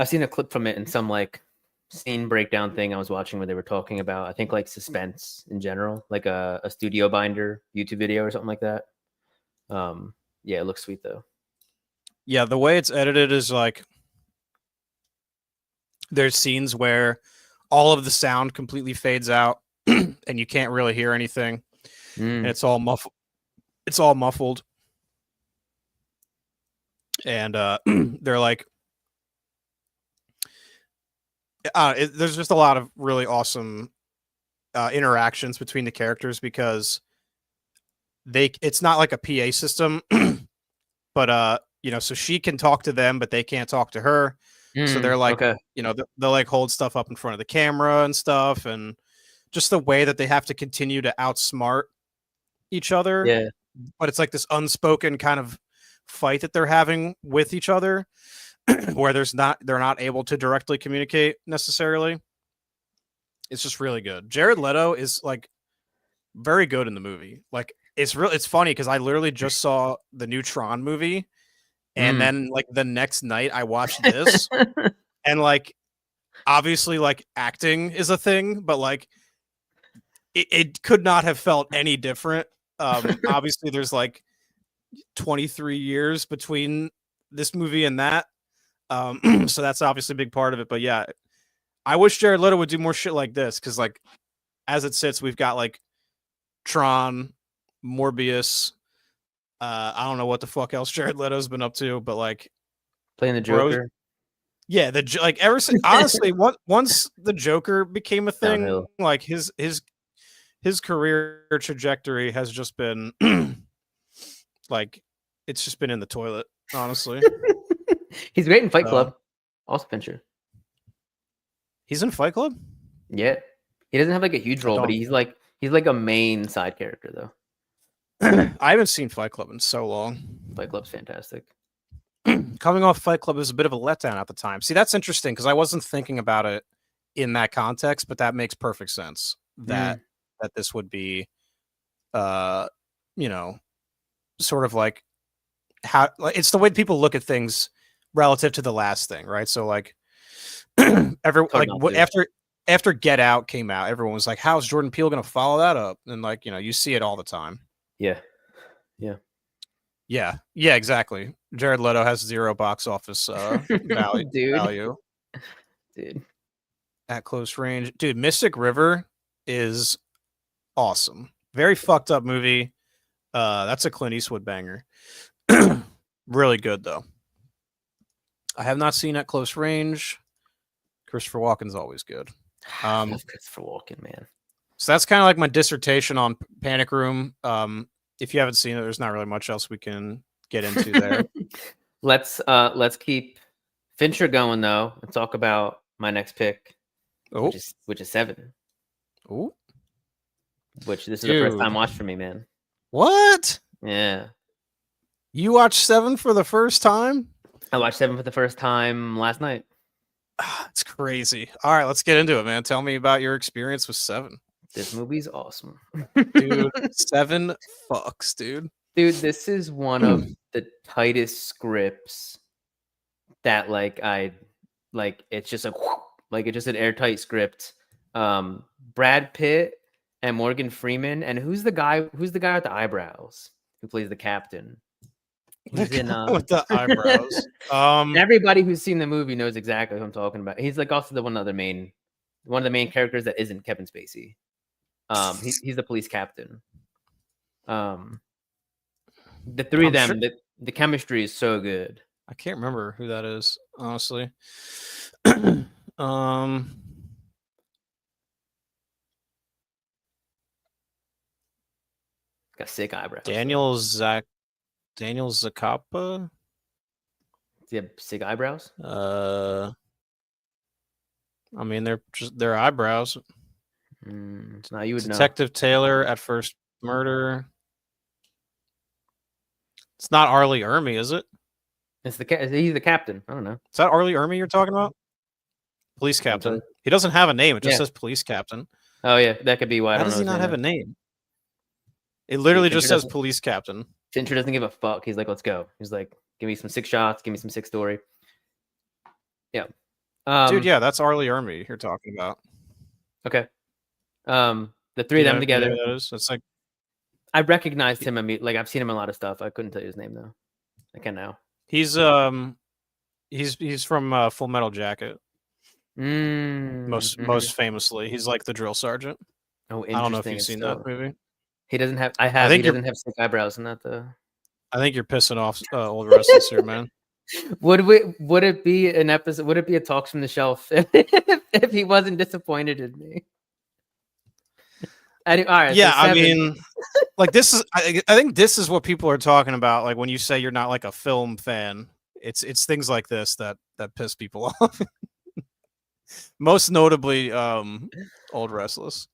seen a clip from it in some like scene breakdown thing I was watching where they were talking about, I think like suspense in general, like a Studio Binder YouTube video or something like that. Yeah, it looks sweet though. Yeah, the way it's edited is like there's scenes where all of the sound completely fades out and you can't really hear anything. And it's all muffled. It's all muffled. And they're like there's just a lot of really awesome interactions between the characters, because it's not like a PA system, but so she can talk to them, but they can't talk to her. So they're like, okay. They'll like hold stuff up in front of the camera and stuff, and just the way that they have to continue to outsmart each other. Yeah. But it's like this unspoken kind of fight that they're having with each other, where they're not able to directly communicate necessarily. It's just really good. Jared Leto is like very good in the movie. Like it's funny because I literally just saw the new Tron movie, and then like the next night I watched this, and like obviously like acting is a thing, but like it could not have felt any different. Obviously there's like 23 years between this movie and that. So that's obviously a big part of it. But yeah, I wish Jared Leto would do more shit like this, because like as it sits, we've got like Tron, Morbius. I don't know what the fuck else Jared Leto's been up to, but like playing the Joker. Yeah, like ever since honestly, once the Joker became a thing, Downhill. like his career trajectory has just been like it's just been in the toilet, honestly. He's great in Fight Club. Also Fincher. He's in Fight Club? Yeah. He doesn't have like a huge role, but he's like a main side character though. I haven't seen Fight Club in so long. Fight Club's fantastic. Coming off Fight Club is a bit of a letdown at the time. See, that's interesting because I wasn't thinking about it in that context, but that makes perfect sense that this would be sort of like how it's the way people look at things relative to the last thing, right? So like after Get Out came out, everyone was like, how's Jordan Peele going to follow that up? And like, you see it all the time. Yeah, exactly. Jared Leto has 0 box office value. Dude. At Close Range. Dude, Mystic River is awesome. Very fucked up movie. That's a Clint Eastwood banger. Really good though. I have not seen At Close Range. Christopher Walken's always good. I love Christopher Walken, man. So that's kind of like my dissertation on Panic Room. If you haven't seen it, there's not really much else we can get into there. Let's keep Fincher going though, and talk about my next pick, which is Seven. Oh, which this is the first time watch for me, man. What? Yeah. You watched Seven for the first time? I watched Seven for the first time last night. It's crazy. All right, let's get into it, man. Tell me about your experience with Seven. This movie's awesome. Dude, 7 fucks, dude. Dude, this is one of the tightest scripts that it's just it's just an airtight script. Brad Pitt and Morgan Freeman. And who's the guy with the eyebrows who plays the captain? He's in with the eyebrows. Everybody who's seen the movie knows exactly who I'm talking about. He's like also one of the main characters that isn't Kevin Spacey. He's the police captain. The three of them, the chemistry is so good. I can't remember who that is, honestly. Got sick eyebrows. Daniel Zacapa. Does he have sick eyebrows? I mean, they're eyebrows. Now you would Detective know. Taylor at First Murder. It's not Arlie Ermy, is it? He's the captain. I don't know. Is that Arlie Ermy you're talking about? Police captain. He doesn't have a name. It just says police captain. Oh yeah, that could be why. How does he not have a name? It literally just says police captain. Fincher doesn't give a fuck. He's like, let's go. He's like, give me some sick shots. Give me some sick story. Yeah. Dude, yeah, that's Arlie Ermy you're talking about. Okay. The three of them together. You know that is? It's like I recognized him. Like I've seen him in a lot of stuff. I couldn't tell you his name though. I can now. He's from Full Metal Jacket. Most famously, he's like the drill sergeant. Oh, interesting. I don't know if you've seen that movie. He doesn't have. I have. He doesn't have sick eyebrows in that though. I think you're pissing off old wrestlers here, man. Would it be an episode? Would it be a Talks from the Shelf if he wasn't disappointed in me? All right. Yeah, so I mean, like this is. I think this is what people are talking about. Like when you say you're not like a film fan, it's things like this that piss people off. Most notably, Old Restless.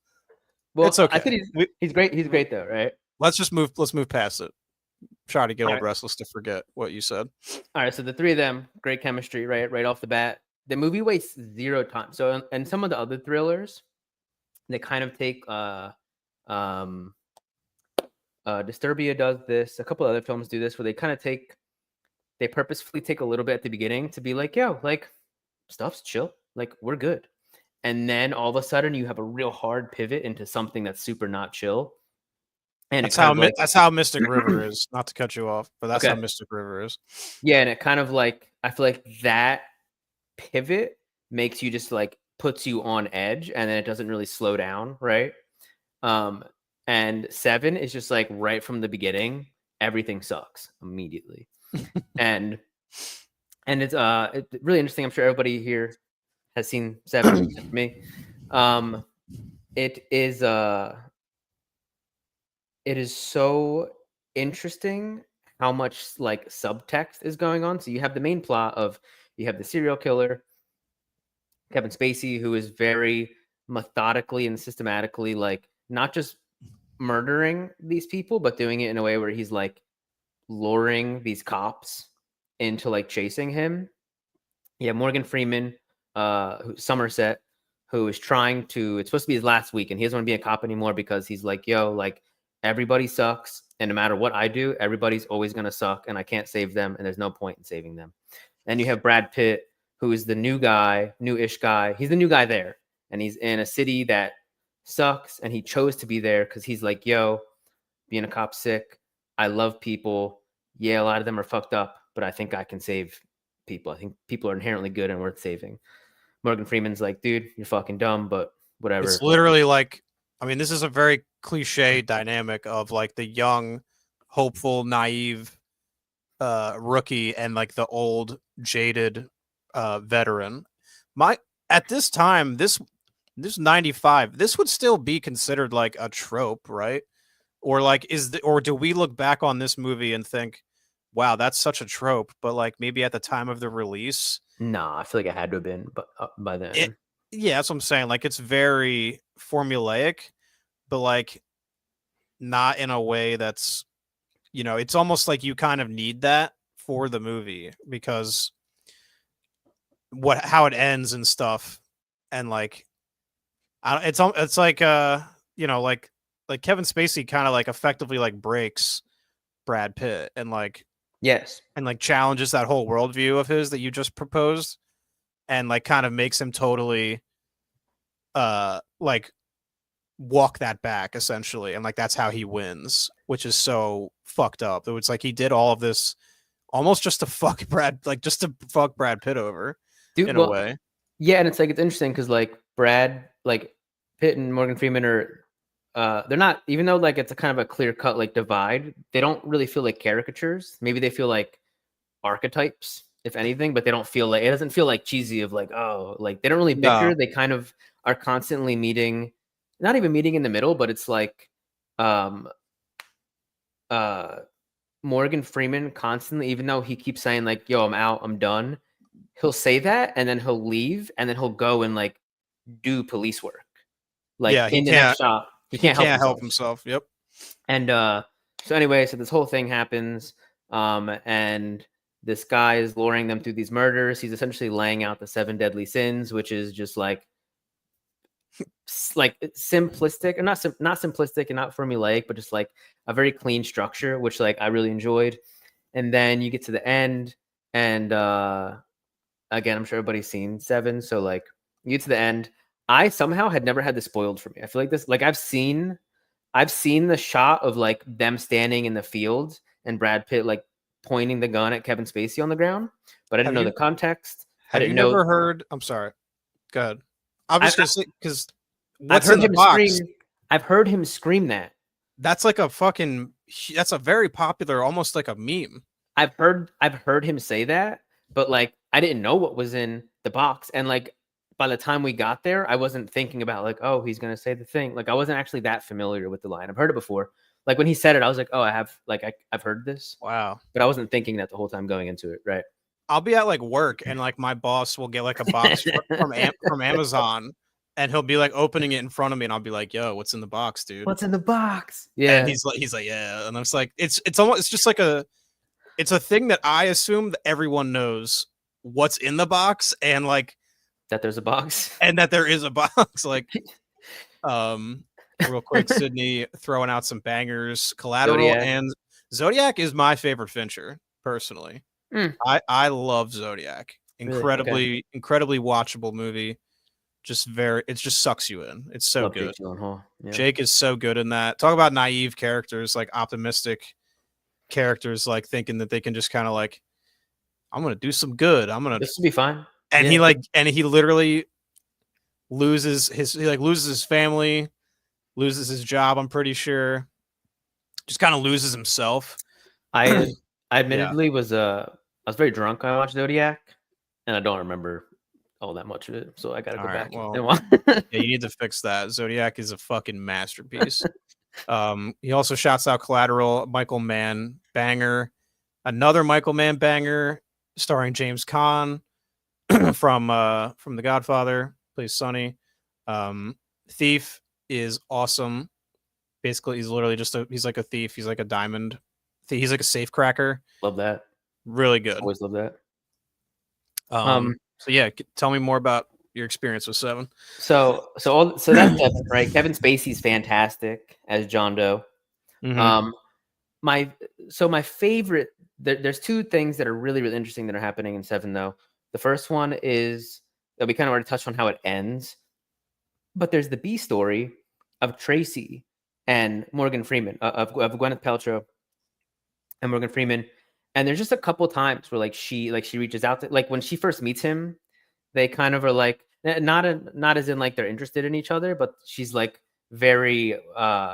Well, it's okay. I think he's great. He's great though, right? Let's move past it. Try to get Old Restless to forget what you said. All right, so the three of them, great chemistry, right off the bat. The movie wastes zero time. So, and some of the other thrillers, they kind of take. Disturbia does this. A couple other films do this, where they purposefully take a little bit at the beginning to be like, yo, like stuff's chill, like we're good, and then all of a sudden you have a real hard pivot into something that's super not chill. And that's how Mystic River is. Not to cut you off, but that's how Mystic River is. Yeah, and it kind of like I feel like that pivot makes you just like puts you on edge, and then it doesn't really slow down, right? And 7 is just like right from the beginning, everything sucks immediately, and it's really interesting. I'm sure everybody here has seen 7 except me. It is so interesting how much like subtext is going on. So you have the main plot of you have the serial killer, Kevin Spacey, who is very methodically and systematically like not just murdering these people, but doing it in a way where he's like luring these cops into like chasing him. Yeah, Morgan Freeman, Somerset, who is trying to. It's supposed to be his last week, and he doesn't want to be a cop anymore because he's like, yo, like. Everybody sucks, and no matter what I do, everybody's always going to suck, and I can't save them, and there's no point in saving them. Then you have Brad Pitt, who is the new-ish guy. He's the new guy there, and he's in a city that sucks, and he chose to be there because he's like, yo, being a cop sick. I love people. Yeah, a lot of them are fucked up, but I think I can save people. I think people are inherently good and worth saving. Morgan Freeman's like, dude, you're fucking dumb, but whatever. It's literally like, I mean, this is a very cliche dynamic of like the young, hopeful, naive rookie and like the old, jaded veteran. At this time, this 95, this would still be considered like a trope, right? Or like or do we look back on this movie and think, wow, that's such a trope, but like maybe at the time of the release? Nah, I feel like it had to have been by then. Yeah, that's what I'm saying. Like it's very formulaic, but like not in a way that's, you know, it's almost like you kind of need that for the movie because how it ends and stuff, and like it's like you know, like Kevin Spacey kind of like effectively like breaks Brad Pitt and like yes, and like challenges that whole worldview of his that you just proposed, and like kind of makes him totally like walk that back essentially, and like that's how he wins, which is so fucked up. It's like he did all of this almost just to fuck Brad Pitt over, Dude, in a well, way. yeah, and it's like it's interesting because like Pitt and Morgan Freeman are they're not, even though like it's a kind of a clear cut like divide, they don't really feel like caricatures. Maybe they feel like archetypes, if anything, but they don't feel like, it doesn't feel like cheesy of like, oh, like they don't really bicker. No. They kind of are constantly meeting, not even meeting in the middle, but it's like um Morgan Freeman constantly, even though he keeps saying like, yo, I'm out, I'm done, he'll say that and then he'll leave and then he'll go and like do police work. Like Yeah, in the next shot, he can't help himself. Yep. And so anyway, so this whole thing happens, and this guy is luring them through these murders. He's essentially laying out the 7 deadly sins, which is just like simplistic, or not simplistic and not formulaic, but just like a very clean structure, which like I really enjoyed. And then you get to the end, and again, I'm sure everybody's seen 7, so like you get to the end. I somehow had never had this spoiled for me. I feel like this, like I've seen the shot of like them standing in the field and Brad Pitt like pointing the gun at Kevin Spacey on the ground, but I didn't know the context. Have you never heard? I'm sorry. Go ahead. I'm just gonna say, because I've heard him scream. I've heard him scream that. That's like a fucking. That's a very popular, almost like a meme. I've heard him say that, but like I didn't know what was in the box, and like by the time we got there, I wasn't thinking about like, oh, he's gonna say the thing. Like I wasn't actually that familiar with the line. I've heard it before. Like when he said it, I was like, oh, I've heard this. Wow. But I wasn't thinking that the whole time going into it, right? I'll be at like work and like my boss will get like a box from Amazon, and he'll be like opening it in front of me, and I'll be like, yo, what's in the box, dude? What's in the box? Yeah. And he's like, yeah. And I'm just like, it's just like it's a thing that I assume that everyone knows what's in the box, and like that there's a box, and that there is a box. Like, real quick, Sydney throwing out some bangers. Collateral and Zodiac is my favorite Fincher, personally. I love Zodiac. Incredibly watchable movie. It just sucks you in. It's so good. Jake is so good in that. Talk about naive characters, like optimistic characters, like thinking that they can just kind of like, I'm gonna do some good. This will be fine. And he literally loses his family, loses his job. I'm pretty sure, just kind of loses himself. I admittedly was I was very drunk when I watched Zodiac, and I don't remember all that much of it, so I gotta go back. Well, yeah, you need to fix that. Zodiac is a fucking masterpiece. He also shouts out Collateral, Michael Mann banger, another Michael Mann banger starring James Caan from The Godfather, plays Sonny. Thief is awesome. Basically, he's literally he's like a thief. He's like a diamond. He's like a safe cracker. Love that. Really good. Always love that. So yeah, tell me more about your experience with 7. So that's right. Kevin Spacey's fantastic as John Doe. Mm-hmm. My favorite. There's 2 things that are really, really interesting that are happening in 7, though. The first one is that we kind of already touched on how it ends, but there's the B story of Tracy and Morgan Freeman, of Gwyneth Paltrow and Morgan Freeman. And there's just a couple times where she reaches out to, like when she first meets him, they kind of are like, not as in like they're interested in each other, but she's like very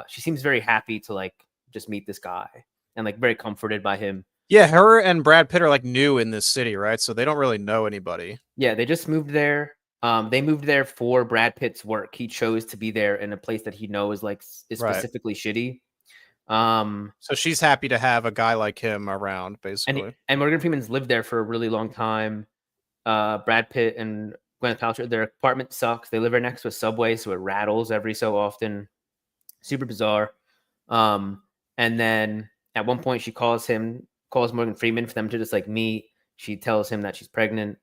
she seems very happy to like just meet this guy and like very comforted by him. Yeah, her and Brad Pitt are like new in this city, right? So they don't really know anybody. Yeah, they just moved there. They moved there for Brad Pitt's work. He chose to be there in a place that he knows is specifically shitty. So she's happy to have a guy like him around, basically. And Morgan Freeman's lived there for a really long time. Brad Pitt and Gwyneth Paltrow, their apartment sucks. They live right next to a subway, so it rattles every so often. Super bizarre. And then at one point she calls Morgan Freeman for them to just like meet. She tells him that she's pregnant.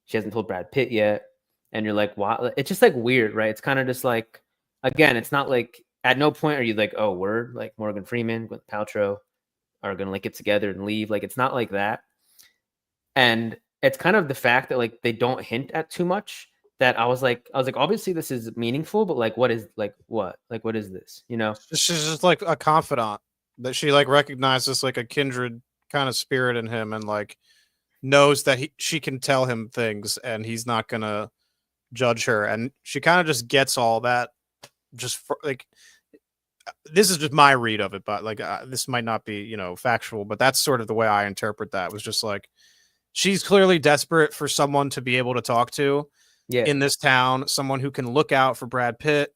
She hasn't told Brad Pitt yet. And you're like, wow. It's just like weird, right? It's kind of just like, again, it's not like, at no point are you like, oh, word, like Morgan Freeman, Gwyneth Paltrow are going to like get together and leave. Like, it's not like that. And it's kind of the fact that like they don't hint at too much that I was like, obviously this is meaningful, but like, what is this? You know? She's just like a confidant that she like recognizes like a kindred kind of spirit in him, and like knows that she can tell him things and he's not gonna judge her, and she kind of just gets all that just for, like, this is just my read of it, but like this might not be, you know, factual, but that's sort of the way I interpret that. Was just like she's clearly desperate for someone to be able to talk to in this town, someone who can look out for Brad Pitt.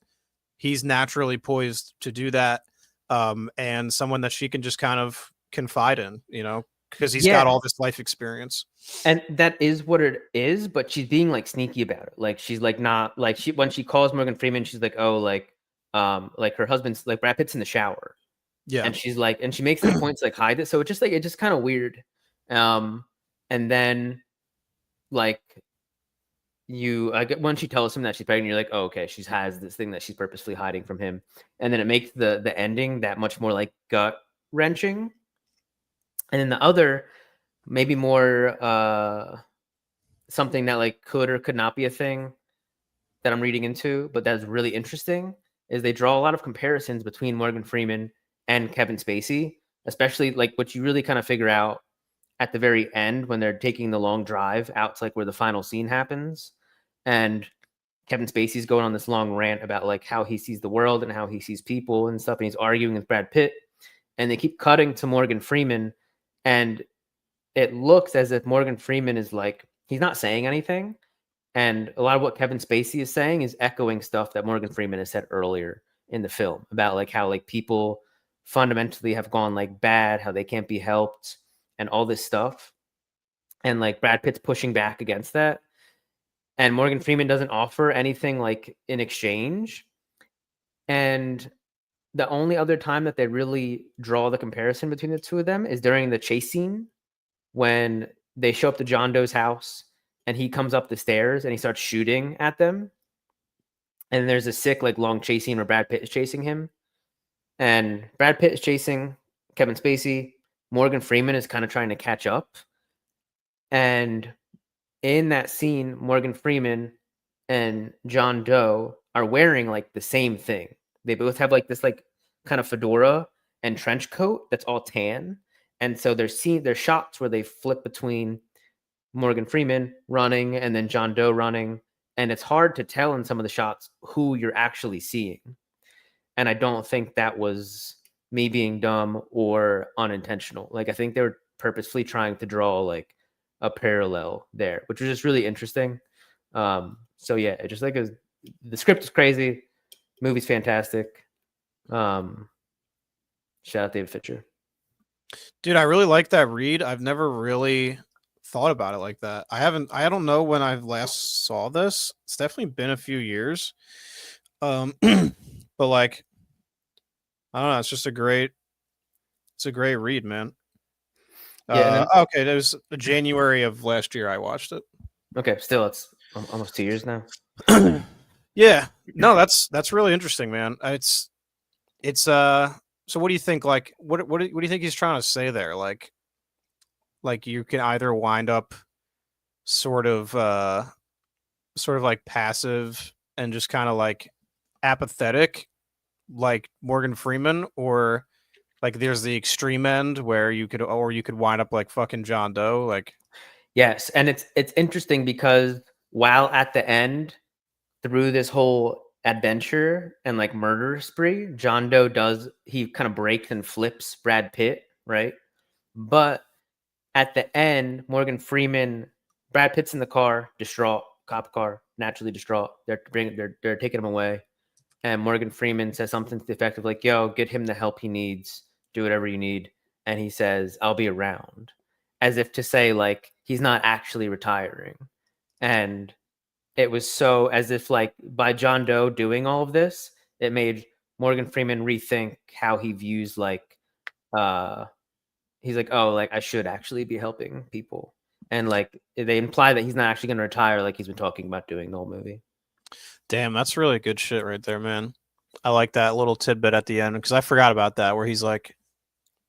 He's naturally poised to do that, and someone that she can just kind of confide in, you know, because he's got all this life experience. And that is what it is, but she's being like sneaky about it. Like she's like not like when she calls Morgan Freeman, she's like, oh, like her husband's like Brad Pitt's in the shower. Yeah. And she's like, and she makes the points like hide it. So it's just kind of weird. And then like when she tells him that she's pregnant, you're like, oh, okay, she has this thing that she's purposefully hiding from him. And then it makes the ending that much more like gut wrenching. And then the other, maybe more something that like could or could not be a thing that I'm reading into, but that's really interesting, is they draw a lot of comparisons between Morgan Freeman and Kevin Spacey, especially like what you really kind of figure out at the very end when they're taking the long drive out to like where the final scene happens. And Kevin Spacey's going on this long rant about like how he sees the world and how he sees people and stuff. And he's arguing with Brad Pitt, and they keep cutting to Morgan Freeman, and it looks as if Morgan Freeman is like, he's not saying anything. And a lot of what Kevin Spacey is saying is echoing stuff that Morgan Freeman has said earlier in the film about like how like people fundamentally have gone like bad, how they can't be helped, and all this stuff. And like Brad Pitt's pushing back against that. And Morgan Freeman doesn't offer anything like in exchange. And the only other time that they really draw the comparison between the two of them is during the chase scene when they show up to John Doe's house and he comes up the stairs and he starts shooting at them. And there's a sick, like, long chase scene where Brad Pitt is chasing him. And Brad Pitt is chasing Kevin Spacey. Morgan Freeman is kind of trying to catch up. And in that scene, Morgan Freeman and John Doe are wearing like the same thing. They both have like this like kind of fedora and trench coat that's all tan. And so there's shots where they flip between Morgan Freeman running and then John Doe running. And it's hard to tell in some of the shots who you're actually seeing. And I don't think that was me being dumb or unintentional. Like, I think they were purposefully trying to draw like a parallel there, which was just really interesting. So yeah, it just like the script is crazy. Movie's fantastic. Shout out David Fincher. Dude, I really like that read. I've never really thought about it like that. I don't know when I last saw this. It's definitely been a few years. But like, I don't know, it's a great read, man. Yeah, okay, it was January of last year I watched it. Okay, still it's almost 2 years now. Yeah. No, that's really interesting, man. It's so what do you think, like what do you think he's trying to say there? Like you can either wind up sort of like passive and just kind of like apathetic like Morgan Freeman, or like there's the extreme end where you could wind up like fucking John Doe. Like, yes, and it's interesting because while at the end, through this whole adventure and like murder spree, John Doe he kind of breaks and flips Brad Pitt, right? But at the end, Brad Pitt's in the car, distraught, cop car, naturally distraught. They're taking him away. And Morgan Freeman says something to the effect of like, yo, get him the help he needs, do whatever you need. And he says, I'll be around. As if to say, like, he's not actually retiring. And it was so as if, like, by John Doe doing all of this, it made Morgan Freeman rethink how he views, like, he's like, oh, like, I should actually be helping people. And, like, they imply that he's not actually going to retire like he's been talking about doing the whole movie. Damn, that's really good shit right there, man. I like that little tidbit at the end because I forgot about that, where he's like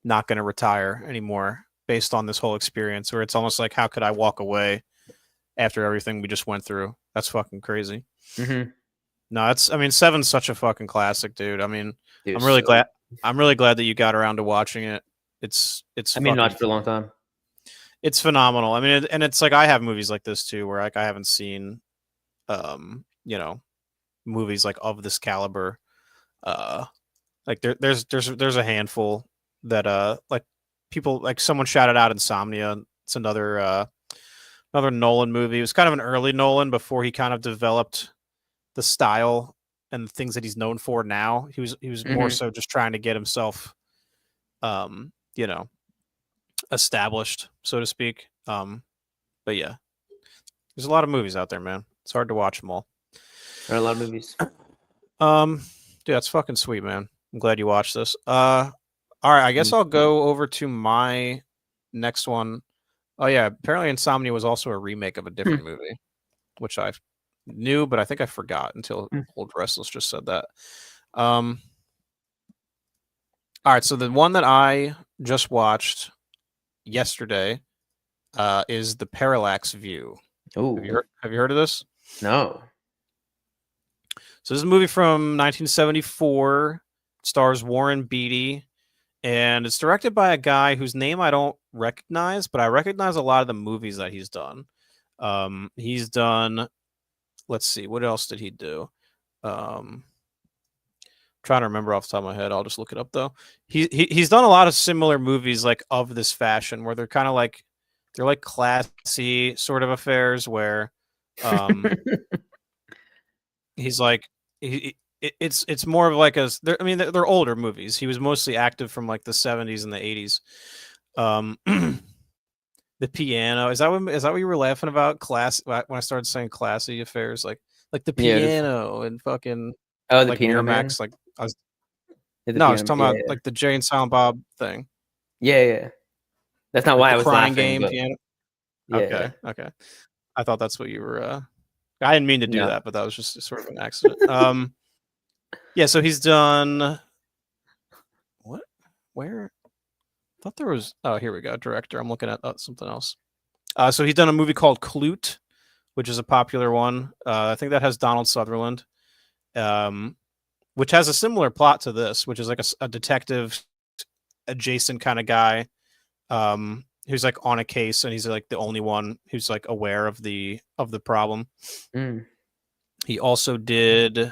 not going to retire anymore based on this whole experience, where it's almost like, how could I walk away after everything we just went through. That's fucking crazy. Mm-hmm. No, Seven's such a fucking classic, dude. I mean, Dude, I'm really glad that you got around to watching it. It's I mean, watched for a long time. It's phenomenal. I mean, and it's like I have movies like this too, where like I haven't seen, you know, movies like of this caliber. Like there's a handful that like people like someone shouted out Insomnia. It's another Nolan movie. It was kind of an early Nolan before he kind of developed the style and the things that he's known for now. He was more so just trying to get himself, you know, established, so to speak. But yeah, there's a lot of movies out there, man. It's hard to watch them all. There are a lot of movies. Dude, that's fucking sweet, man. I'm glad you watched this. All right, I guess I'll go over to my next one. Oh yeah, apparently Insomnia was also a remake of a different movie, which I knew, but I think I forgot until Old Restless just said that. All right, so the one that I just watched yesterday is The Parallax View. Oh, have you heard of this? No. So this is a movie from 1974. It stars Warren Beatty, and it's directed by a guy whose name I don't recognize, but I recognize a lot of the movies that he's done. He's done. Let's see, what else did he do? Trying to remember off the top of my head. I'll just look it up though. He's done a lot of similar movies like of this fashion where they're kind of like they're like classy sort of affairs where he's like it's more of like I mean they're older movies. He was mostly active from like the 70s and the 80s. The Piano, is that what you were laughing about? Class when I started saying classy affairs, like the Piano and fucking the like Piano Man? Miramax, like I was talking about like the Jay and Silent Bob thing. Yeah. That's not like why I was Crying laughing. Game But... Piano. Yeah. Okay. I thought that's what you were. I didn't mean to do that, but that was just sort of an accident. Yeah. So he's done. What? Where? I thought there was. Oh, here we go. Director. I'm looking at something else. So he's done a movie called Klute, which is a popular one. I think that has Donald Sutherland, which has a similar plot to this, which is like a detective adjacent kind of guy who's like on a case, and he's like the only one who's like aware of the problem. He also did.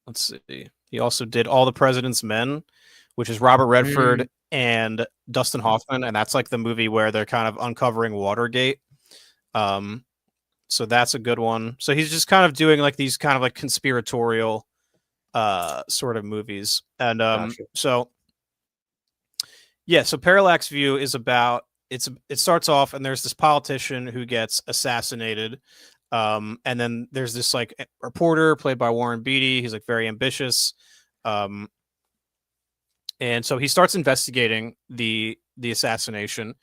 Let's see. He also did All the President's Men, which is Robert Redford and Dustin Hoffman, and that's like the movie where they're kind of uncovering Watergate. So that's a good one. So he's just kind of doing like these kind of like conspiratorial sort of movies. And Gotcha. so Parallax View is about it starts off and there's this politician who gets assassinated. And then there's this like reporter played by Warren Beatty. He's like very ambitious. And so he starts investigating the assassination,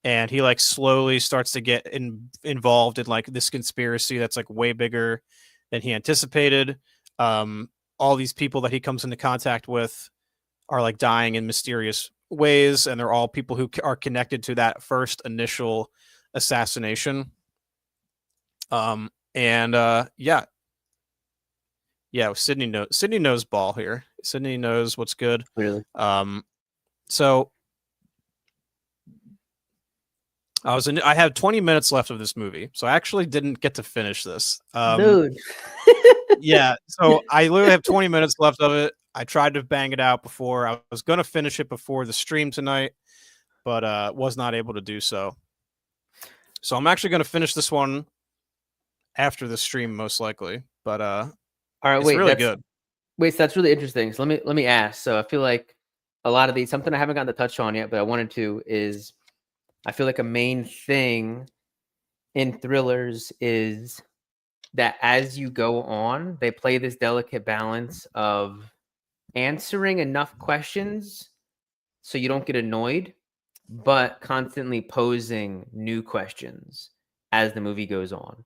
and he like slowly starts to get involved in like this conspiracy that's like way bigger than he anticipated. All these people that he comes into contact with are like dying in mysterious ways, and they're all people who are connected to that first initial assassination. Sydney knows ball here. Sydney knows what's good. Really? So I had 20 minutes left of this movie, so I actually didn't get to finish this. Dude. Yeah, so I literally have 20 minutes left of it. I tried to bang it out before. I was going to finish it before the stream tonight, but was not able to do so. So I'm actually going to finish this one after the stream, most likely. But all right, it's really good. Wait, so that's really interesting. So let me ask. So I feel like a lot of these, something I haven't gotten to touch on yet, but I wanted to, is I feel like a main thing in thrillers is that as you go on, they play this delicate balance of answering enough questions so you don't get annoyed, but constantly posing new questions as the movie goes on.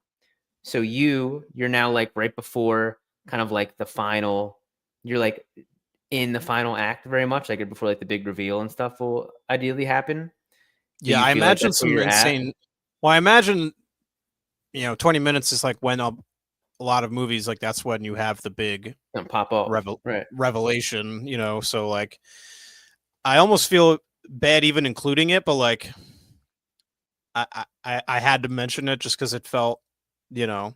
So you're now like right before kind of like the final, you're like in the final act very much, like before like the big reveal and stuff will ideally happen. Yeah, I imagine some insane. Well, I imagine 20 minutes is like when a lot of movies, like that's when you have the big pop up, right? revelation, so like I almost feel bad even including it, but like I had to mention it just because it felt, like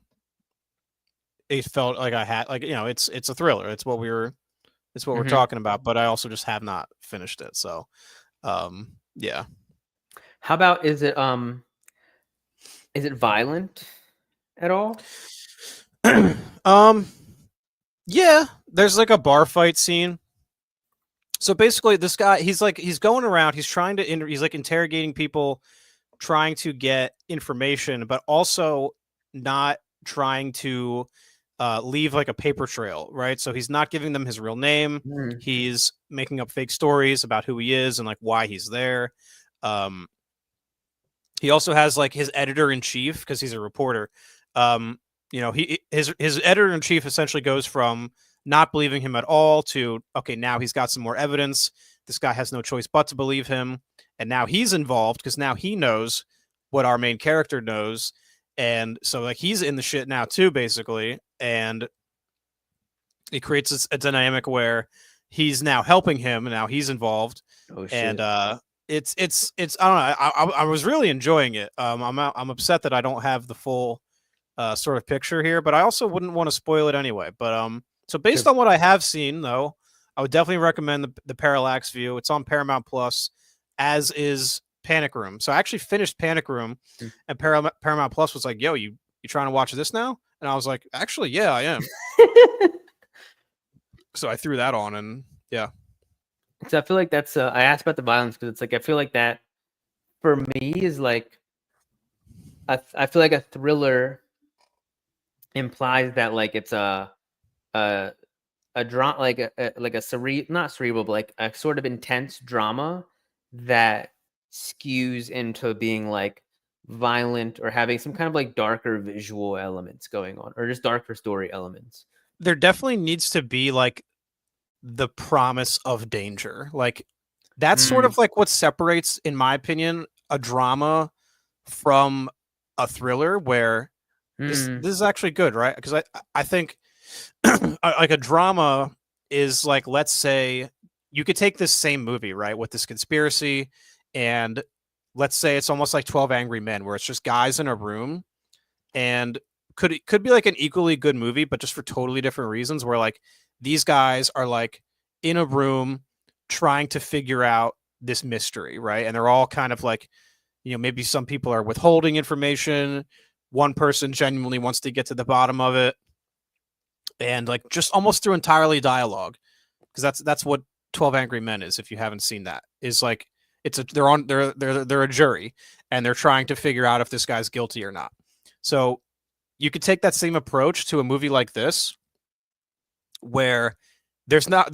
I had, like, it's a thriller. It's what we're talking about, but I also just have not finished it. So, yeah. How about, is it violent at all? Yeah, there's like a bar fight scene. So basically this guy, he's going around, he's trying to he's like interrogating people, trying to get information, but also not trying to leave like a paper trail, right? So he's not giving them his real name. He's making up fake stories about who he is and like why he's there. He also has like his editor in chief, because he's a reporter. His editor in chief essentially goes from not believing him at all to, okay, now he's got some more evidence. This guy has no choice but to believe him. And now he's involved because now he knows what our main character knows. And so like he's in the shit now too, basically. And it creates a dynamic where he's now helping him and now he's involved. Oh, shit. And it's I don't know. I was really enjoying it. I'm upset that I don't have the full sort of picture here, but I also wouldn't want to spoil it anyway. But so based on what I have seen, though, I would definitely recommend the Parallax View. It's on Paramount Plus, as is Panic Room. So I actually finished Panic Room, and Paramount Plus was like, "Yo, you trying to watch this now?" And I was like, "Actually, yeah, I am." So I threw that on, and yeah. So I feel like that's I asked about the violence because it's like I feel like that for me is like I feel like a thriller implies that like it's a drama, like a not cerebral, but like a sort of intense drama that skews into being like violent or having some kind of like darker visual elements going on, or just darker story elements. There definitely needs to be like the promise of danger. Like that's sort of like what separates, in my opinion, a drama from a thriller, where this is actually good, right? Because I think like a drama is like, let's say you could take this same movie, right, with this conspiracy, and let's say it's almost like 12 Angry Men, where it's just guys in a room, and could be like an equally good movie, but just for totally different reasons, where like these guys are like in a room trying to figure out this mystery, right? And they're all kind of like, maybe some people are withholding information. One person genuinely wants to get to the bottom of it. And like just almost through entirely dialogue, because that's what 12 Angry Men is. If you haven't seen that, is like they're a jury, and they're trying to figure out if this guy's guilty or not. So you could take that same approach to a movie like this, where there's no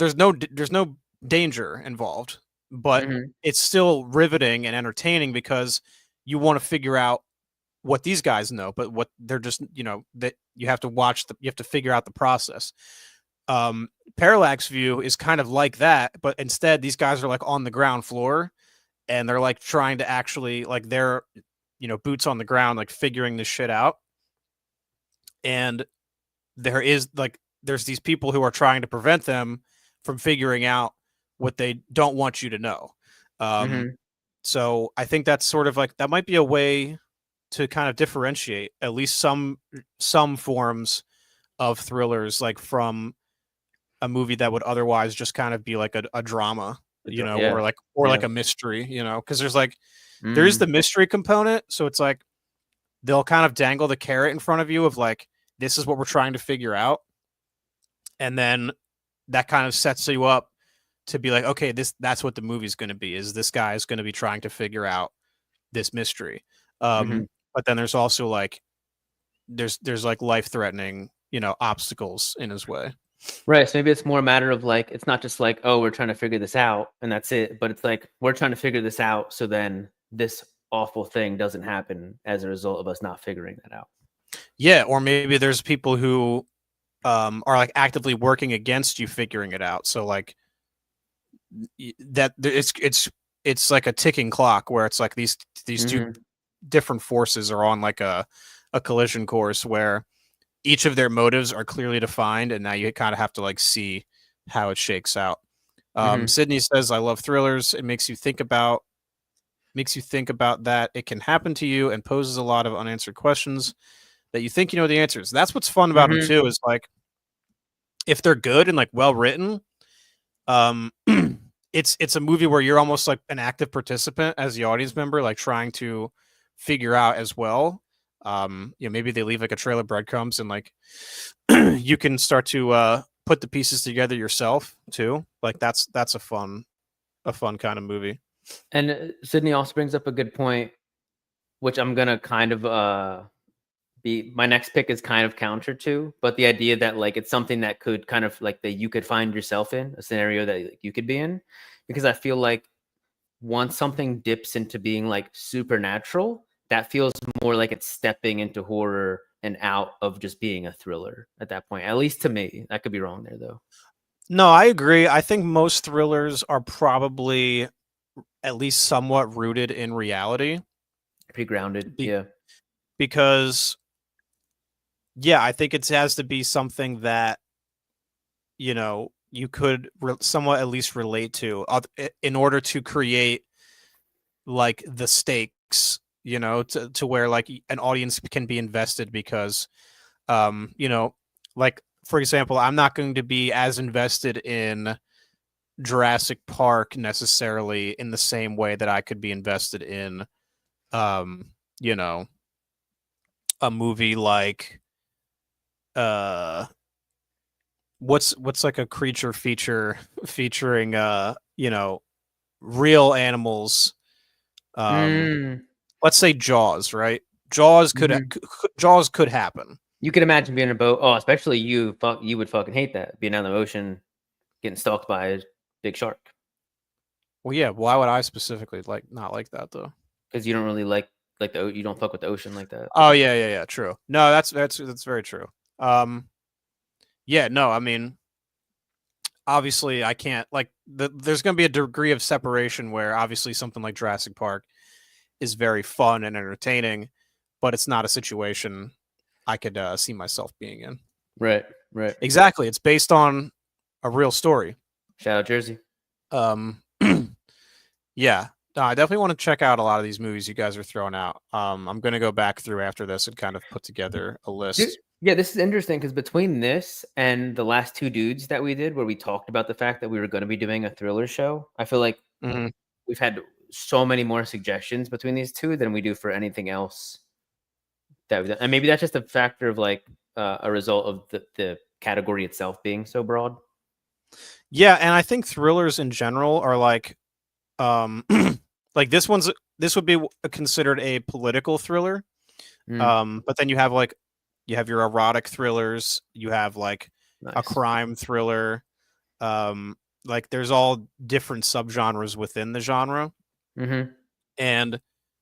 danger involved, but it's still riveting and entertaining because you want to figure out what these guys know, but what they're just, that you have to you have to figure out the process. Parallax View is kind of like that, but instead these guys are like on the ground floor, and they're like trying to actually, like, they're, boots on the ground, like figuring this shit out. And there's these people who are trying to prevent them from figuring out what they don't want you to know. So I think that's sort of like, that might be a way to kind of differentiate at least some forms of thrillers, like from a movie that would otherwise just kind of be like a drama, or like a mystery, because there's like, there is the mystery component. So it's like, they'll kind of dangle the carrot in front of you of like, this is what we're trying to figure out. And then that kind of sets you up to be like, okay, that's what the movie's going to be, is this guy is going to be trying to figure out this mystery. But then there's also like, there's like life-threatening, obstacles in his way. Right. So maybe it's more a matter of like, it's not just like, oh, we're trying to figure this out and that's it. But it's like, we're trying to figure this out, so then this awful thing doesn't happen as a result of us not figuring that out. Yeah. Or maybe there's people who are like actively working against you figuring it out. So like that it's like a ticking clock, where it's like these two different forces are on like a a collision course where each of their motives are clearly defined, and now you kind of have to like see how it shakes out. Sydney says, "I love thrillers. It makes you think about that it can happen to you and poses a lot of unanswered questions that you think you know the answers." That's what's fun about them too, is like if they're good and like well written, it's a movie where you're almost like an active participant as the audience member, like trying to figure out as well. Maybe they leave like a trail of breadcrumbs and like you can start to put the pieces together yourself too. Like that's a fun kind of movie. And Sydney also brings up a good point, which I'm gonna kind of my next pick is kind of counter to, but the idea that like it's something that could kind of like that you could find yourself in, a scenario that you could be in, because I feel like once something dips into being like supernatural, that feels more like it's stepping into horror and out of just being a thriller at that point. At least to me. I could be wrong there though. No, I agree. I think most thrillers are probably at least somewhat rooted in reality. Pretty grounded. Yeah. Because yeah, I think it has to be something that, you know, you could somewhat at least relate to in order to create like the stakes, you know, to where like an audience can be invested because, you know, like for example, I'm not going to be as invested in Jurassic Park necessarily in the same way that I could be invested in, you know, a movie like, what's like a creature featuring you know, real animals, let's say Jaws, right? Jaws could happen. You could imagine being in a boat. Oh, especially you would fucking hate that, being out in the ocean getting stalked by a big shark. Well, yeah, why would I specifically not like that though? Because you don't really like you don't fuck with the ocean like that. Oh yeah, true. No, that's very true. Yeah, no, I mean, obviously I can't like there's going to be a degree of separation where obviously something like Jurassic Park is very fun and entertaining, but it's not a situation I could see myself being in. Right. Exactly. It's based on a real story. Shout out Jersey. Yeah. No, I definitely want to check out a lot of these movies you guys are throwing out. I'm going to go back through after this and kind of put together a list. Yeah, this is interesting because between this and the last two dudes that we did, where we talked about the fact that we were going to be doing a thriller show, I feel like we've had so many more suggestions between these two than we do for anything else. And maybe that's just a factor of like a result of the category itself being so broad. Yeah, and I think thrillers in general are like, like this would be considered a political thriller, but then you have your erotic thrillers, you have like a crime thriller, like there's all different subgenres within the genre, and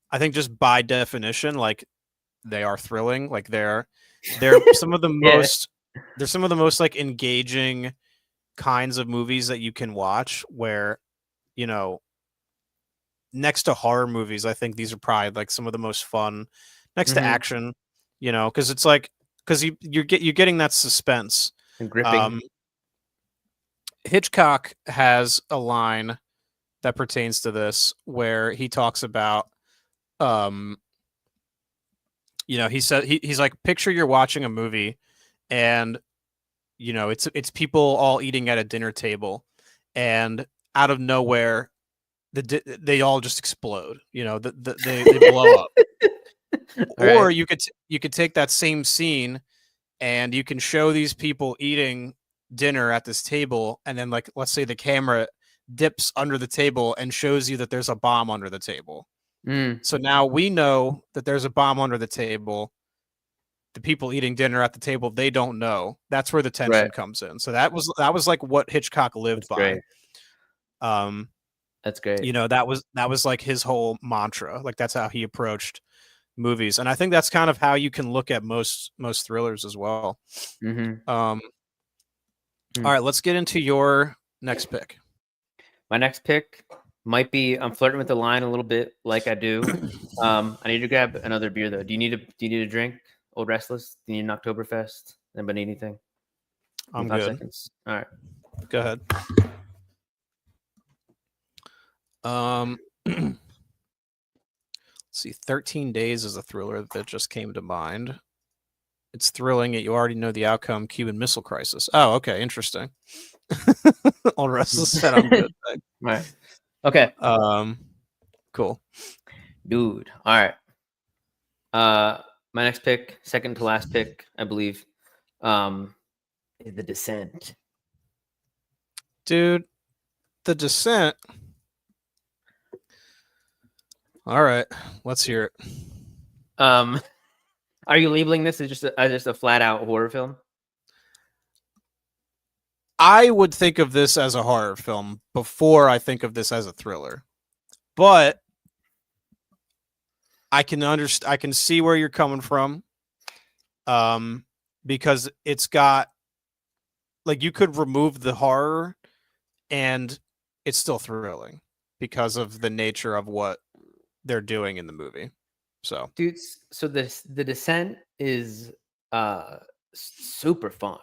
I think just by definition, like they are thrilling, like they're some of the most they're some of the most like engaging kinds of movies that you can watch, where, you know, next to horror movies, I think these are probably like some of the most fun next to action, you know, because it's like, because you're getting that suspense and gripping. Hitchcock has a line that pertains to this where he talks about, you know, he said he's like, picture you're watching a movie and, you know, it's people all eating at a dinner table, and out of nowhere they all just explode, you know, they blow up. Or right. you could take that same scene and you can show these people eating dinner at this table, and then like, let's say the camera dips under the table and shows you that there's a bomb under the table. So now we know that there's a bomb under the table. The people eating dinner at the table, they don't know. That's where the tension comes in. So that was like what Hitchcock lived by. Great. That's great. You know, that was like his whole mantra. Like that's how he approached movies, and I think that's kind of how you can look at most thrillers as well. All right, let's get into your next pick. My next pick might be, I'm flirting with the line a little bit, like I do. I need to grab another beer though. Do you need a drink? Old Restless? Do you need an Oktoberfest? Anybody need anything? I'm 5 good. seconds. All right. Go ahead. Let's see. 13 Days is a thriller that just came to mind. It's thrilling yet you already know the outcome. Cuban Missile Crisis. Oh, okay, interesting. Old Restless said I'm good. Right. Okay. Cool. Dude. All right. My next pick, second to last pick, I believe, is The Descent. Dude, The Descent. All right, let's hear it. Are you labeling this as just a flat out horror film? I would think of this as a horror film before I think of this as a thriller, but I can understand. I can see where you're coming from, because it's got, like, you could remove the horror, and it's still thrilling because of the nature of what they're doing in the movie. So, dude, so The Descent is super fun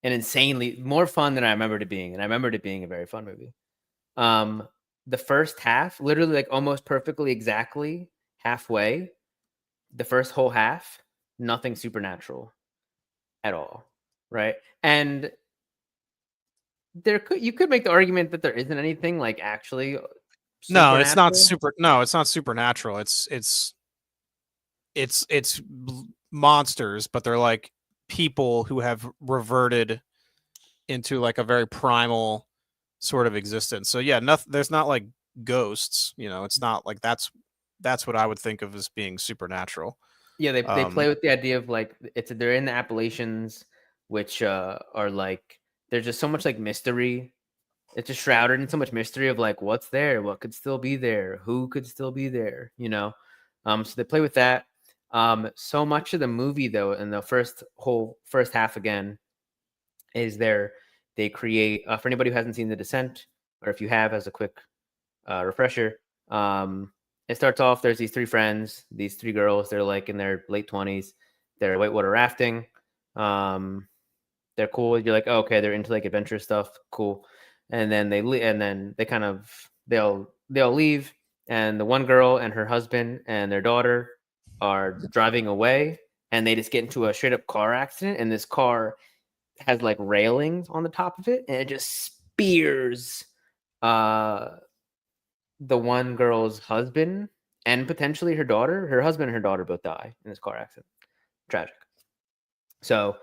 and insanely more fun than I remembered it being, and I remembered it being a very fun movie. The first half, literally like almost perfectly exactly halfway, the first whole half, nothing supernatural at all, right? And you could make the argument that there isn't anything like actually no, it's not supernatural. supernatural. It's monsters, but they're like people who have reverted into like a very primal sort of existence. So yeah, there's not like ghosts, it's not like that's what I would think of as being supernatural. Yeah, they play with the idea of like they're in the Appalachians, which are like there's just so much like mystery. It's just shrouded in so much mystery of like what's there, what could still be there, who could still be there, So they play with that. So much of the movie though, in the first half again, is they create for anybody who hasn't seen The Descent, or if you have, as a quick refresher. It starts off, there's these three friends, these three girls, they're like in their late 20s, they're whitewater rafting. They're cool. You're like, oh, okay, they're into like adventure stuff, cool. And then they kind of they'll leave, and the one girl and her husband and their daughter are driving away, and they just get into a straight up car accident, and this car has like railings on the top of it, and it just spears the one girl's husband and potentially her daughter. Her husband and her daughter both die in this car accident. Tragic. So